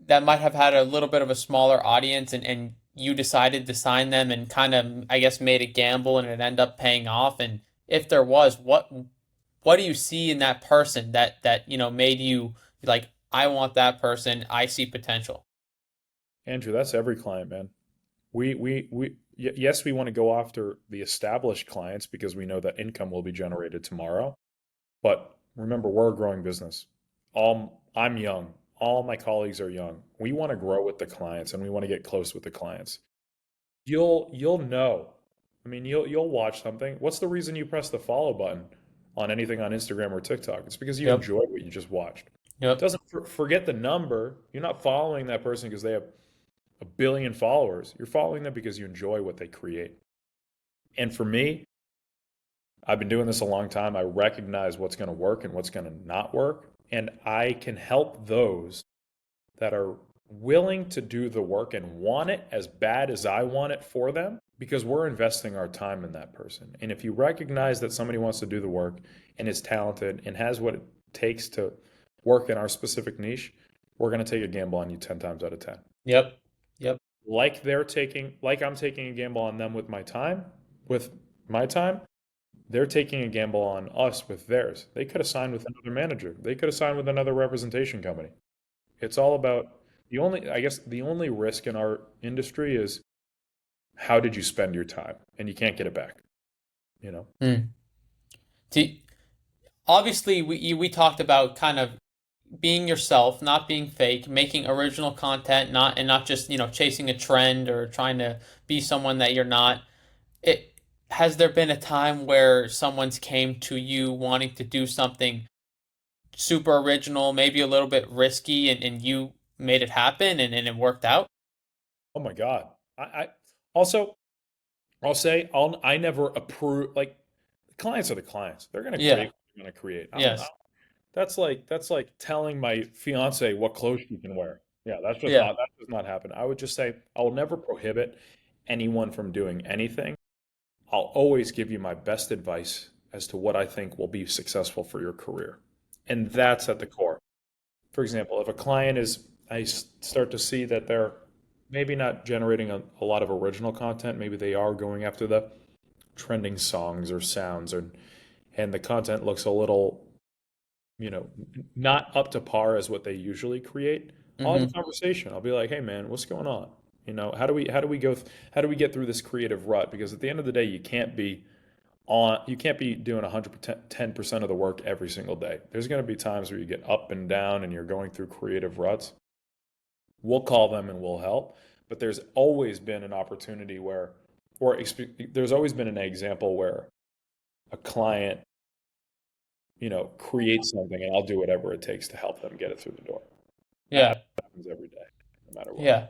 that might have had a little bit of a smaller audience, and you decided to sign them and kind of, I guess, made a gamble and it ended up paying off? And if there was, what do you see in that person that made you like, I want that person, I see potential? Andrew, that's every client, man. Yes, we want to go after the established clients because we know that income will be generated tomorrow. But remember, we're a growing business. I'm young. All my colleagues are young. We want to grow with the clients and we want to get close with the clients. You'll know. I mean, you'll watch something. What's the reason you press the follow button on anything on Instagram or TikTok? It's because you Yep. enjoy what you just watched. Yep. Doesn't forget the number. You're not following that person because they have a billion followers. You're following them because you enjoy what they create. And for me, I've been doing this a long time. I recognize what's going to work and what's going to not work. And I can help those that are willing to do the work and want it as bad as I want it for them because we're investing our time in that person. And if you recognize that somebody wants to do the work and is talented and has what it takes to work in our specific niche, we're going to take a gamble on you 10 times out of 10. Yep. Yep. Like I'm taking a gamble on them with my time, they're taking a gamble on us with theirs. They could have signed with another manager. They could have signed with another representation company. It's all about the only risk in our industry is how did you spend your time? And you can't get it back, you know? Obviously, we talked about kind of being yourself, not being fake, making original content, not just, chasing a trend or trying to be someone that you're not. Has there been a time where someone's came to you wanting to do something super original, maybe a little bit risky, and you made it happen and it worked out? Oh my God. I also, I'll say I never approve, like clients are the clients. They're going to Yeah. create what they're going to create. Yes. That's like telling my fiance what clothes she can wear. Yeah, Yeah. that does not happen. I would just say I'll never prohibit anyone from doing anything. I'll always give you my best advice as to what I think will be successful for your career. And that's at the core. For example, if a client I start to see that they're maybe not generating a lot of original content, maybe they are going after the trending songs or sounds, and the content looks a little, not up to par as what they usually create. I'll have a conversation. I'll be like, hey man, what's going on? How do we get through this creative rut? Because at the end of the day, you can't be doing 110% of the work every single day. There's going to be times where you get up and down and you're going through creative ruts. We'll call them and we'll help. But there's always been an opportunity there's always been an example where a client, creates something and I'll do whatever it takes to help them get it through the door. Yeah. That happens every day, no matter what. Yeah.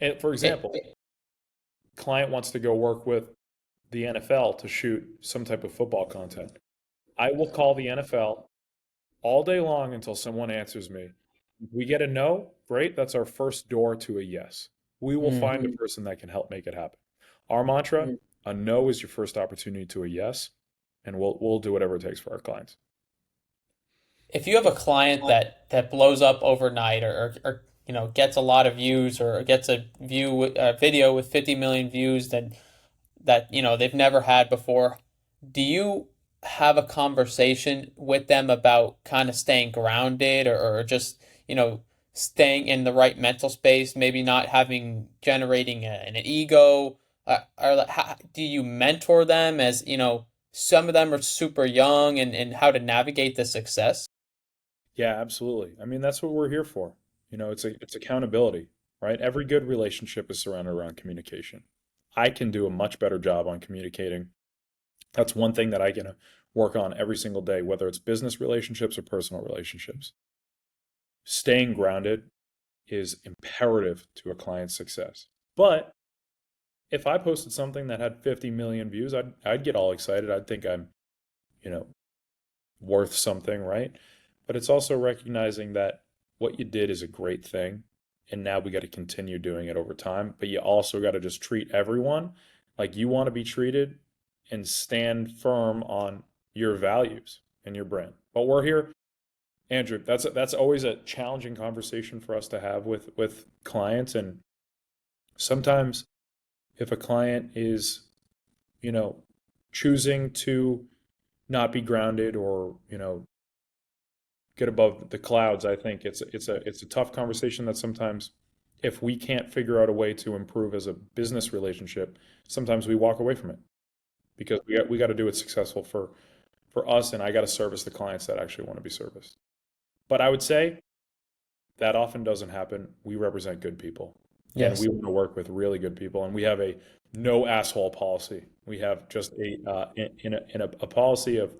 And for example, client wants to go work with the NFL to shoot some type of football content. I will call the NFL all day long until someone answers me. If we get a no, great. That's our first door to a yes. We will find a Mm-hmm. person that can help make it happen. Our mantra, a no is your first opportunity to a yes, and we'll do whatever it takes for our clients. If you have a client that blows up overnight, or gets a lot of views, or gets a video with 50 million views that they've never had before, do you have a conversation with them about kind of staying grounded, or just staying in the right mental space, maybe not having generating an ego? Do you mentor them, as some of them are super young, and how to navigate the success? Yeah, absolutely. I mean, that's what we're here for. It's accountability, right? Every good relationship is surrounded around communication. I can do a much better job on communicating. That's one thing that I can work on every single day, whether it's business relationships or personal relationships. Staying grounded is imperative to a client's success. But if I posted something that had 50 million views, I'd get all excited. I'd think I'm, you know, worth something, right? But it's also recognizing that what you did is a great thing, and now we got to continue doing it over time. But you also got to just treat everyone like you want to be treated and stand firm on your values and your brand. But we're here, Andrew. That's always a challenging conversation for us to have with clients, and sometimes if a client is, you know, choosing to not be grounded or, get above the clouds, I think it's a tough conversation that sometimes if we can't figure out a way to improve as a business relationship, sometimes we walk away from it because we got to do it successful for us, and I got to service the clients that actually want to be serviced. But I would say that often doesn't happen. We represent good people, and Yes. we want to work with really good people, and we have a no asshole policy. We have just a policy of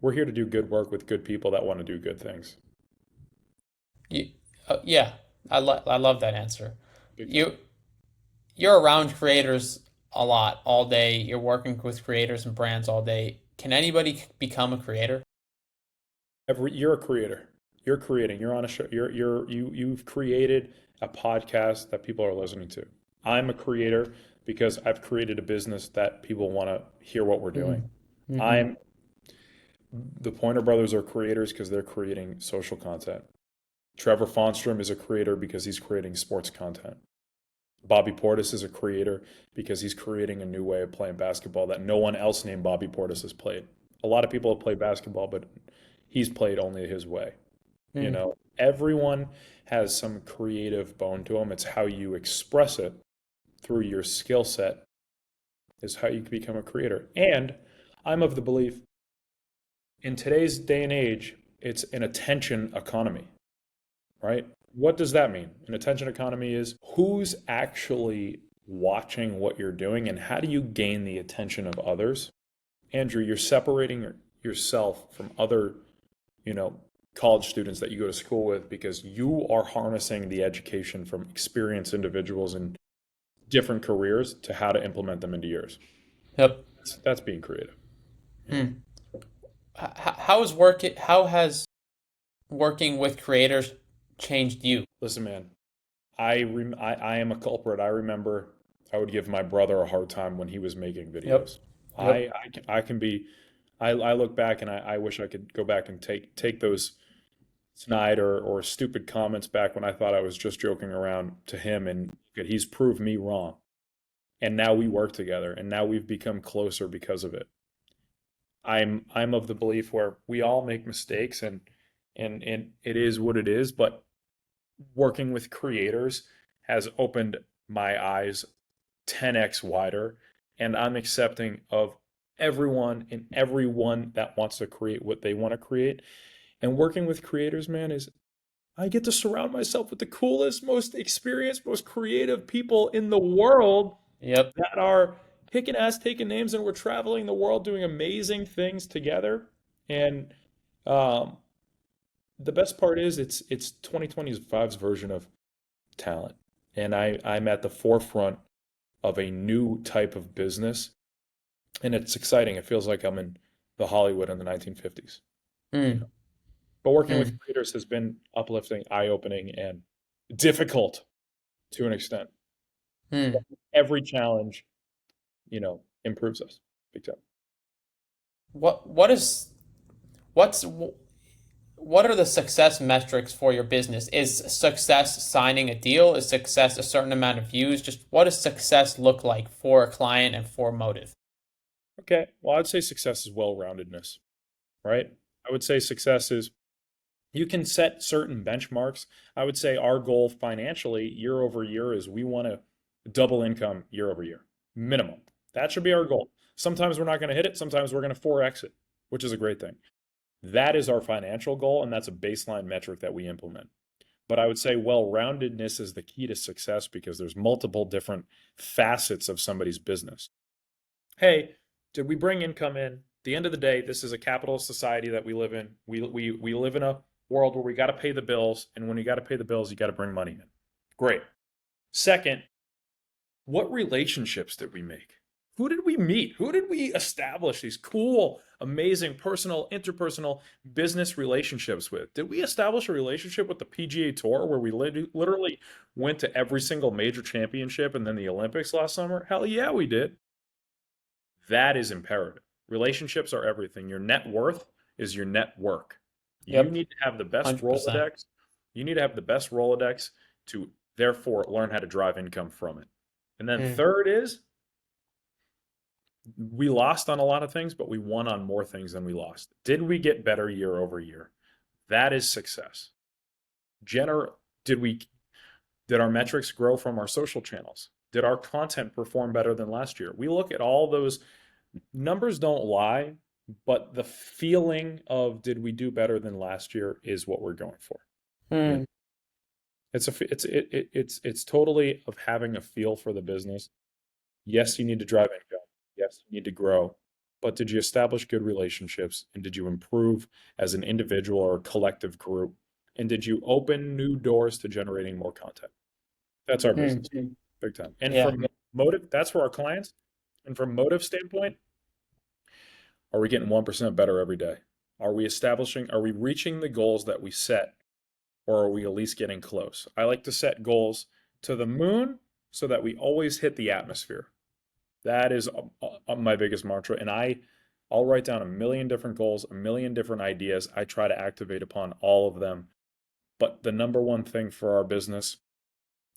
we're here to do good work with good people that want to do good things. Yeah, I love that answer. Big time. You you're around creators a lot all day. You're working with creators and brands all day. Can anybody become a creator? You're a creator. You're creating. You're on a show. You've created a podcast that people are listening to. I'm a creator because I've created a business that people want to hear what we're doing. Mm. Mm-hmm. I'm the Pointer Brothers are creators because they're creating social content. Trevor Fonstrom is a creator because he's creating sports content. Bobby Portis is a creator because he's creating a new way of playing basketball that no one else named Bobby Portis has played. A lot of people have played basketball, but he's played only his way. Mm. Everyone has some creative bone to them. It's how you express it through your skill set is how you can become a creator. And I'm of the belief in today's day and age, it's an attention economy, right? What does that mean? An attention economy is who's actually watching what you're doing and how do you gain the attention of others? Andrew, you're separating yourself from other, you know, college students that you go to school with because you are harnessing the education from experienced individuals in different careers to how to implement them into yours. Yep. That's being creative. Yeah. Hmm. How has working with creators changed you? Listen, man, I am a culprit. I remember I would give my brother a hard time when he was making Yep. videos. Yep. I can be I look back and I wish I could go back and take those snide or stupid comments back when I thought I was just joking around to him, and he's proved me wrong. And now we work together, and now we've become closer because of it. I'm of the belief where we all make mistakes, and it is what it is, but working with creators has opened my eyes 10x wider, and I'm accepting of everyone and everyone that wants to create what they want to create. And working with creators, man, is I get to surround myself with the coolest, most experienced, most creative people in the world Yep. that are kicking ass, taking names, and we're traveling the world doing amazing things together. And um, the best part is it's 2025's version of talent. And I'm at the forefront of a new type of business. And it's exciting. It feels like I'm in the Hollywood in the 1950s. You Hmm. know? But working with Mm, creators has been uplifting, eye-opening, and difficult to an extent. mm. Every challenge, improves us big time. What is what's what are the success metrics for your business? Is success signing a deal? Is success a certain amount of views? Just what does success look like for a client and for Motive? Okay, well, I'd say success is well-roundedness, right? I would say success is you can set certain benchmarks. I would say our goal financially year over year is we want to double income year over year, minimum. That should be our goal. Sometimes we're not going to hit it. Sometimes we're going to 4x it, which is a great thing. That is our financial goal, and that's a baseline metric that we implement. But I would say well-roundedness is the key to success because there's multiple different facets of somebody's business. Hey, did we bring income in? At the end of the day, this is a capitalist society that we live in. We live in a world where we got to pay the bills, and when you got to pay the bills, you got to bring money in. Great. Second, what relationships did we make? Who did we meet? Who did we establish these cool, amazing personal, interpersonal business relationships with? Did we establish a relationship with the PGA Tour where we literally went to every single major championship and then the Olympics last summer? Hell yeah, we did. That is imperative. Relationships are everything. Your net worth is your net work. You Yep, need to have the best 100%. Rolodex. You need to have the best Rolodex to therefore learn how to drive income from it. And then Mm, third is we lost on a lot of things, but we won on more things than we lost. Did we get better year over year? That is success. Did we did our metrics grow from our social channels? Did our content perform better than last year? We look at all those numbers don't lie, but the feeling of did we do better than last year is what we're going for. You know, mm, it's totally of having a feel for the business. Yes, you need to drive income. Yes, you need to grow. But did you establish good relationships? And did you improve as an individual or a collective group? And did you open new doors to generating more content? That's our business, mm. big time. And Yeah. from Motive, that's for our clients. And from Motive standpoint, are we getting 1% better every day? Are we reaching the goals that we set? Or are we at least getting close? I like to set goals to the moon so that we always hit the atmosphere. That is my biggest mantra. And I'll write down a million different goals, a million different ideas. I try to activate upon all of them. But the number one thing for our business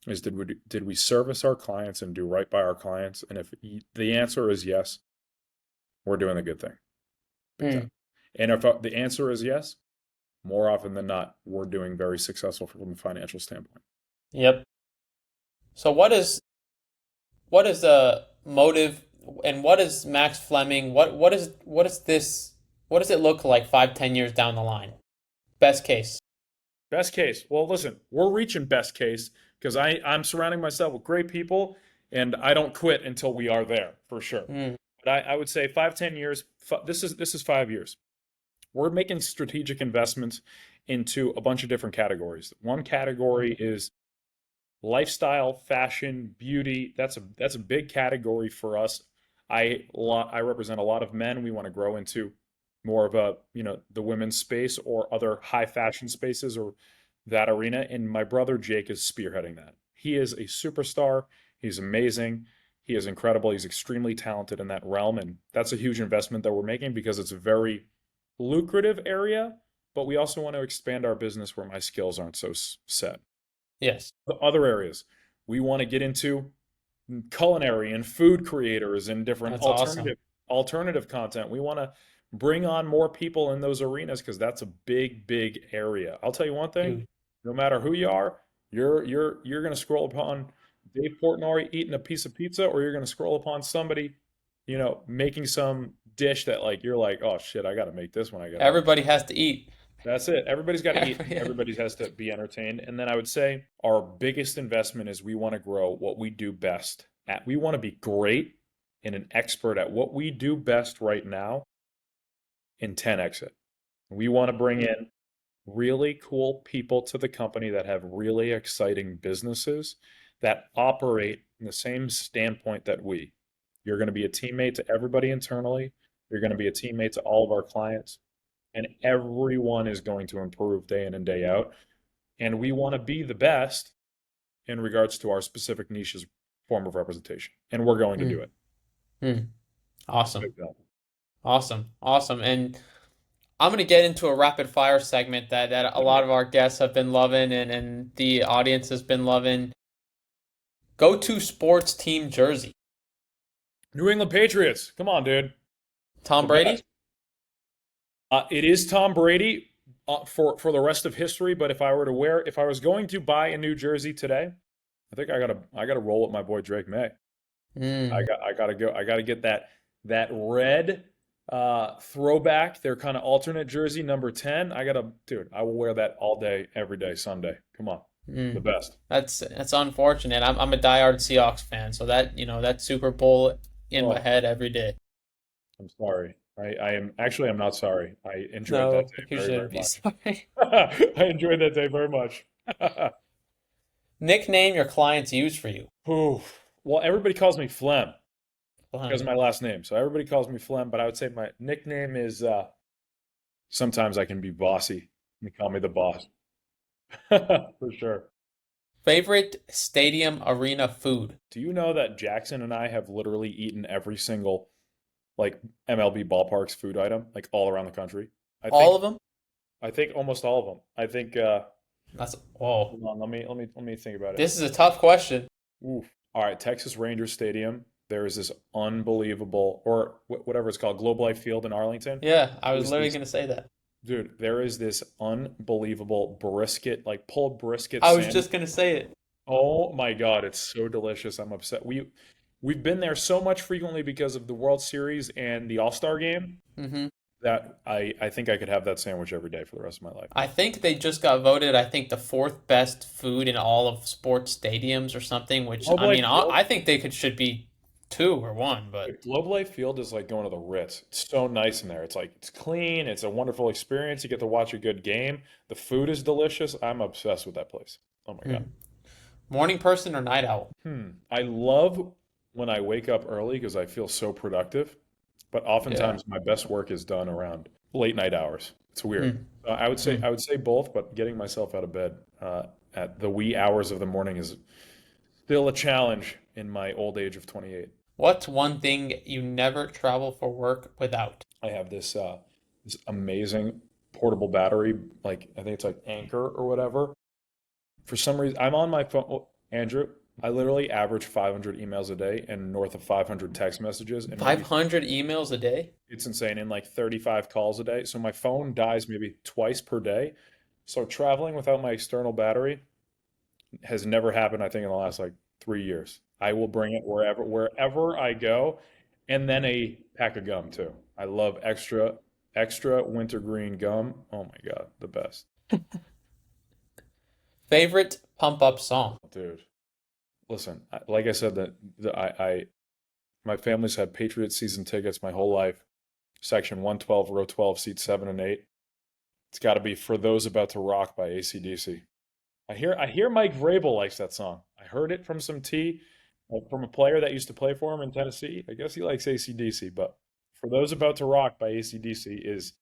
is did we service our clients and do right by our clients? And if the answer is yes, we're doing a good thing, big time. Mm, And if the answer is yes, more often than not, we're doing very successful from a financial standpoint. yep. So what is the Motive and what is Max Fleming? What does it look like 5, 10 years down the line? Best case. Best case. Well, listen, we're reaching best case because I'm surrounding myself with great people and I don't quit until we are there for sure. Mm, But I would say 5, 10 years, this is 5 years. We're making strategic investments into a bunch of different categories. One category is lifestyle, fashion, beauty. That's a big category for us. I represent a lot of men. We want to grow into more of the women's space or other high fashion spaces or that arena. And my brother Jake is spearheading that. He is a superstar. He's amazing. He is incredible. He's extremely talented in that realm. And that's a huge investment that we're making because it's a very lucrative area, but we also want to expand our business where my skills aren't so set. yes. The other areas, we want to get into culinary and food creators and different That's awesome. alternative content. We want to bring on more people in those arenas because that's a big area. I'll tell you one thing, Huge. no matter who you are, you're going to scroll upon Dave Portnoy eating a piece of pizza, or you're going to scroll upon somebody, making some dish that like you're like, oh shit, I got to make this when I get home. Everybody has to eat. That's it. Everybody's got to eat. Yeah. Everybody has to be entertained. And then I would say our biggest investment is we want to grow what we do best at. We want to be great and an expert at what we do best right now in 10x it. We want to bring in really cool people to the company that have really exciting businesses that operate in the same standpoint that we. You're going to be a teammate to everybody internally. You're going to be a teammate to all of our clients. and everyone is going to improve day in and day out. And we want to be the best in regards to our specific niche's form of representation, and we're going to do Mm, it. mm. Awesome. Big time. Awesome. Awesome. And I'm going to get into a rapid fire segment that a lot of our guests have been loving and the audience has been loving. Go to sports team jersey. New England Patriots. Come on, dude. Tom The Brady? best. It is Tom Brady for the rest of history. But if I was going to buy a new jersey today, I think I gotta roll with my boy Drake May. Mm. I gotta get that red throwback, their kind of alternate jersey, number 10. Dude, I will wear that all day, every day, Sunday. Come on, the Mm. best. That's unfortunate. I'm a diehard Seahawks fan, so that Super Bowl in my Oh, head every day. I'm sorry. I'm not sorry. I enjoyed that No, day you very, very shouldn't be much. sorry. I enjoyed that day very much. Nickname your clients use for you. Ooh. Well, everybody calls me Flem because of Fleming. my last name. So everybody calls me Flem, but I would say my nickname is sometimes I can be bossy. You call me the boss. For sure. Favorite stadium arena food. Do you know that Jackson and I have literally eaten every single like MLB ballparks food item like all around the country? I All think of them? I think almost all of them. I think That's whoa. hold on, let me think about it. This is a tough question. Oof. All right, Texas Rangers Stadium. There is this unbelievable, or whatever it's called, Globe Life Field in Arlington. Yeah, I was There's literally this, gonna say that. dude, there is this unbelievable brisket, like pulled brisket I was sandwich. just gonna say it. Oh my God, it's so delicious. I'm upset. We've been there so much frequently because of the World Series and the All-Star game Hmm. that I think I could have that sandwich every day for the rest of my life. I think they just got voted, I think, the fourth best food in all of sports stadiums or something, which Globe I mean, Life Field, I think they should be two or one, but Globe Life Field is like going to the Ritz. It's so nice in there. It's like it's clean. It's a wonderful experience. You get to watch a good game. The food is delicious. I'm obsessed with that place. Oh my God. hmm. Morning person or night owl? I love when I wake up early because I feel so productive, but Yeah. oftentimes my best work is done around late night hours. It's weird. Hmm. I Hmm. would say both, but getting myself out of bed at the wee hours of the morning is still a challenge in my old age of 28. What's one thing you never travel for work without? I have this amazing portable battery, like I think it's like Anchor or whatever. For some reason, I'm on my phone. Oh, Andrew, I literally average 500 emails a day and north of 500 text messages, and maybe 500 emails a day? it's insane, and like 35 calls a day. So my phone dies maybe twice per day. So traveling without my external battery has never happened, I think, in the last like 3 years. I will bring it wherever I go, and then a pack of gum too. I love extra wintergreen gum. Oh my God, the best. Favorite pump up song? Dude. Listen, like I said, my family's had Patriots season tickets my whole life. Section 112, row 12, seats 7 and 8. It's got to be For Those About to Rock by AC/DC. I hear Mike Vrabel likes that song. I heard it from from a player that used to play for him in Tennessee. I guess he likes AC/DC, but For Those About to Rock by AC/DC is,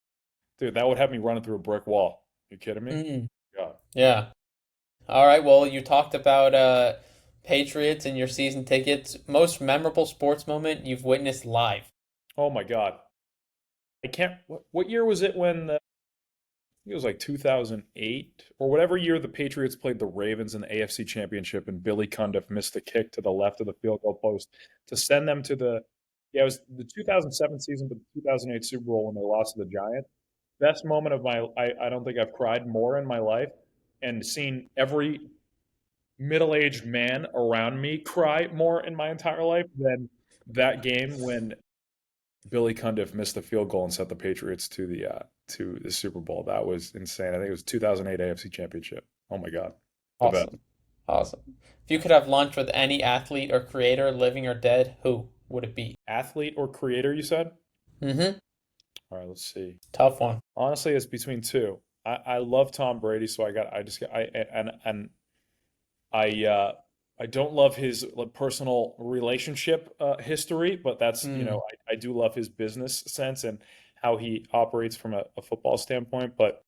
dude, that would have me running through a brick wall. You kidding me? Mm, God. yeah. All right. Well, you talked about Patriots and your season tickets. Most memorable sports moment you've witnessed live? Oh my God. I can't. What year was it when think it was like 2008 or whatever year the Patriots played the Ravens in the AFC Championship, and Billy Cundiff missed the kick to the left of the field goal post to send them to it was the 2007 season, but the 2008 Super Bowl when they lost to the Giants. Best moment of I don't think I've cried more in my life, and seen every middle-aged man around me cry more in my entire life than that game when Billy Cundiff missed the field goal and set the Patriots to the Super Bowl. That was insane. I think it was 2008 AFC Championship. Oh my God, the best. Awesome. Awesome. If you could have lunch with any athlete or creator, living or dead, who would it be? Athlete or creator, you said? Mm-hmm. All right, let's see. Tough one. Honestly, it's between two. I love Tom Brady, so I just I and I don't love his like, personal relationship history, but that's Mm. I do love his business sense, and how he operates from a football standpoint, but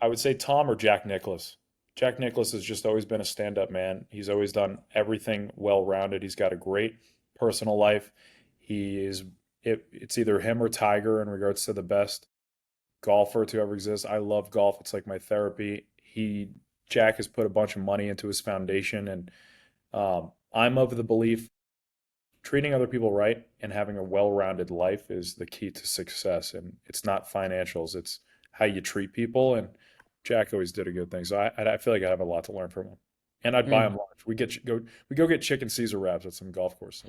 I would say Tom or Jack Nicklaus. Jack Nicklaus has just always been a stand-up man. He's always done everything well-rounded. He's got a great personal life. He is it's either him or Tiger in regards to the best golfer to ever exist. I love golf. It's like my therapy. Jack has put a bunch of money into his foundation, and I'm of the belief treating other people right and having a well-rounded life is the key to success. And it's not financials; it's how you treat people. And Jack always did a good thing, so I feel like I have a lot to learn from him. And I'd buy him Mm. lunch. We go get chicken Caesar wraps at some golf course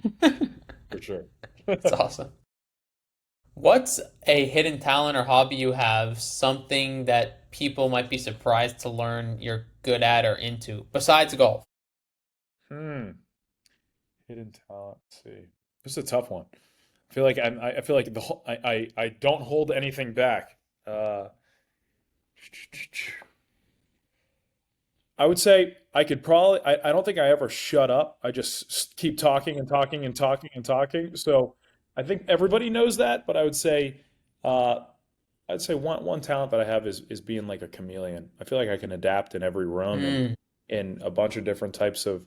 for sure. That's awesome. What's a hidden talent or hobby you have, something that people might be surprised to learn you're good at or into, besides golf? Hmm. Hidden talent. Let's see. This is a tough one. I feel like I don't hold anything back. Uh, I would say I could probably. I don't think I ever shut up. I just keep talking and talking and talking and talking. So I think everybody knows that. But uh, I'd say one talent that I have is being like a chameleon. I feel like I can adapt in every room and Mm, in a bunch of different types of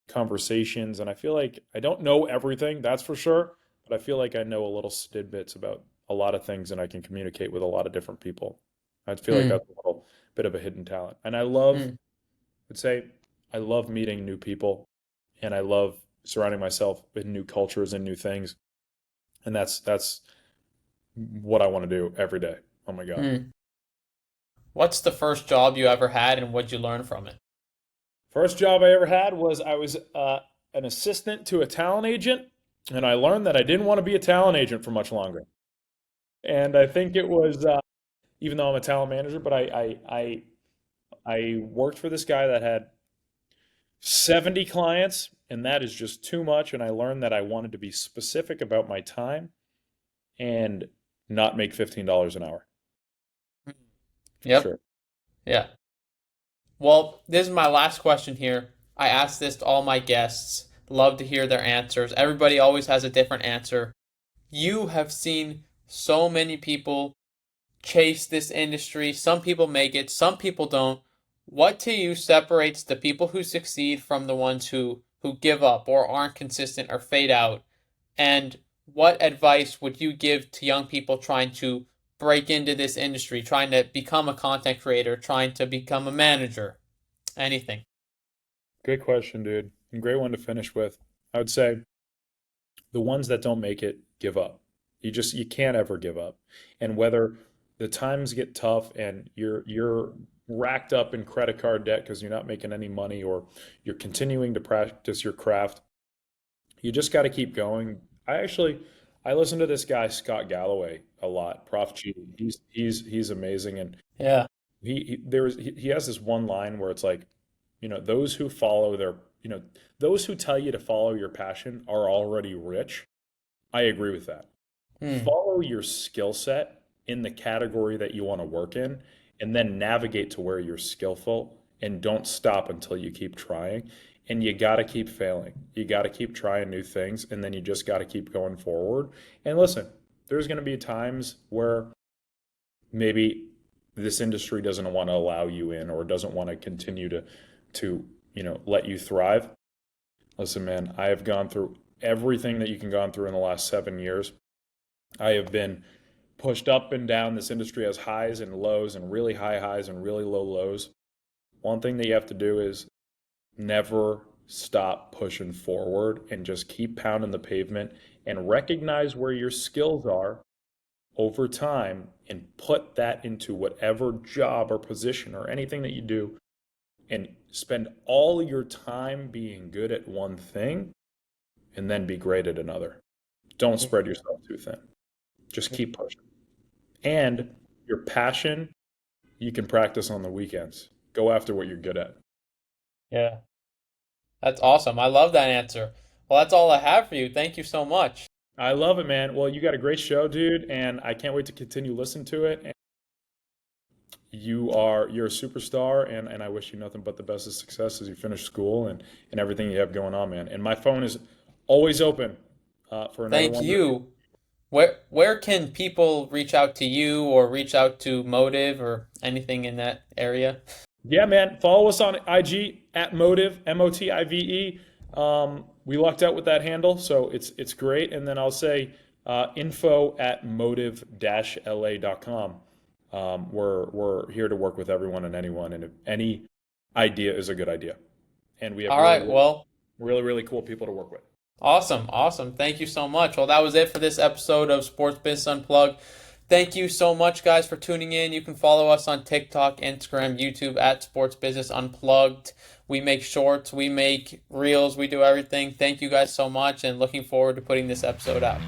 conversations. And I feel like I don't know everything, that's for sure, but I feel like I know a little tidbits about a lot of things and I can communicate with a lot of different people. I feel like mm, that's a little bit of a hidden talent. And mm, I'd say I love meeting new people and I love surrounding myself with new cultures and new things. And that's what I want to do every day. Oh my God. mm. What's the first job you ever had and what'd you learn from it? First job I ever had was I was an assistant to a talent agent, and I learned that I didn't want to be a talent agent for much longer. And I think it was, even though I'm a talent manager, but I worked for this guy that had 70 clients, and that is just too much. And I learned that I wanted to be specific about my time and not make $15 an hour for Yep. sure. Yeah. Well, this is my last question here. I ask this to all my guests. Love to hear their answers. Everybody always has a different answer. You have seen so many people chase this industry. Some people make it, some people don't. What to you separates the people who succeed from the ones who give up or aren't consistent or fade out? And what advice would you give to young people trying to break into this industry, trying to become a content creator, trying to become a manager, anything? Good question, dude. And great one to finish with. I would say the ones that don't make it give up. You can't ever give up. And whether the times get tough and you're racked up in credit card debt because you're not making any money or you're continuing to practice your craft, you just got to keep going. I listen to this guy Scott Galloway a lot, Prof G. He's amazing and Yeah. he has this one line where it's like, those who follow their, those who tell you to follow your passion are already rich. I agree with that. Hmm. Follow your skill set in the category that you want to work in, and then navigate to where you're skillful and don't stop until you keep trying. And you got to keep failing. You got to keep trying new things, and then you just got to keep going forward. And listen, there's going to be times where maybe this industry doesn't want to allow you in or doesn't want to continue to let you thrive. Listen, man, I have gone through everything that you can gone through in the last 7 years. I have been pushed up and down. This industry has highs and lows and really high highs and really low lows. One thing that you have to do is never stop pushing forward and just keep pounding the pavement and recognize where your skills are over time and put that into whatever job or position or anything that you do and spend all your time being good at one thing and then be great at another. Don't spread yourself too thin. Just keep pushing. And your passion, you can practice on the weekends. Go after what you're good at. Yeah. That's awesome. I love that answer. Well, that's all I have for you. Thank you so much. I love it, man. Well, you got a great show, dude, and I can't wait to continue listening to it. And you're a superstar, and I wish you nothing but the best of success as you finish school and everything you have going on, man. And my phone is always open for another Thank one. you. Where can people reach out to you or reach out to Motive or anything in that area? Yeah, man. Follow us on IG at Motive, Motive. We lucked out with that handle, so it's great. And then I'll say info at motive-la.com. We're here to work with everyone and anyone, and if any idea is a good idea. And we have All right, well, really, really cool people to work with. awesome, awesome. Thank you so much. Well, that was it for this episode of Sports Business Unplugged. Thank you so much, guys, for tuning in. You can follow us on TikTok, Instagram, YouTube at Sports Business Unplugged. We make shorts, we make reels, we do everything. Thank you guys so much, and looking forward to putting this episode out.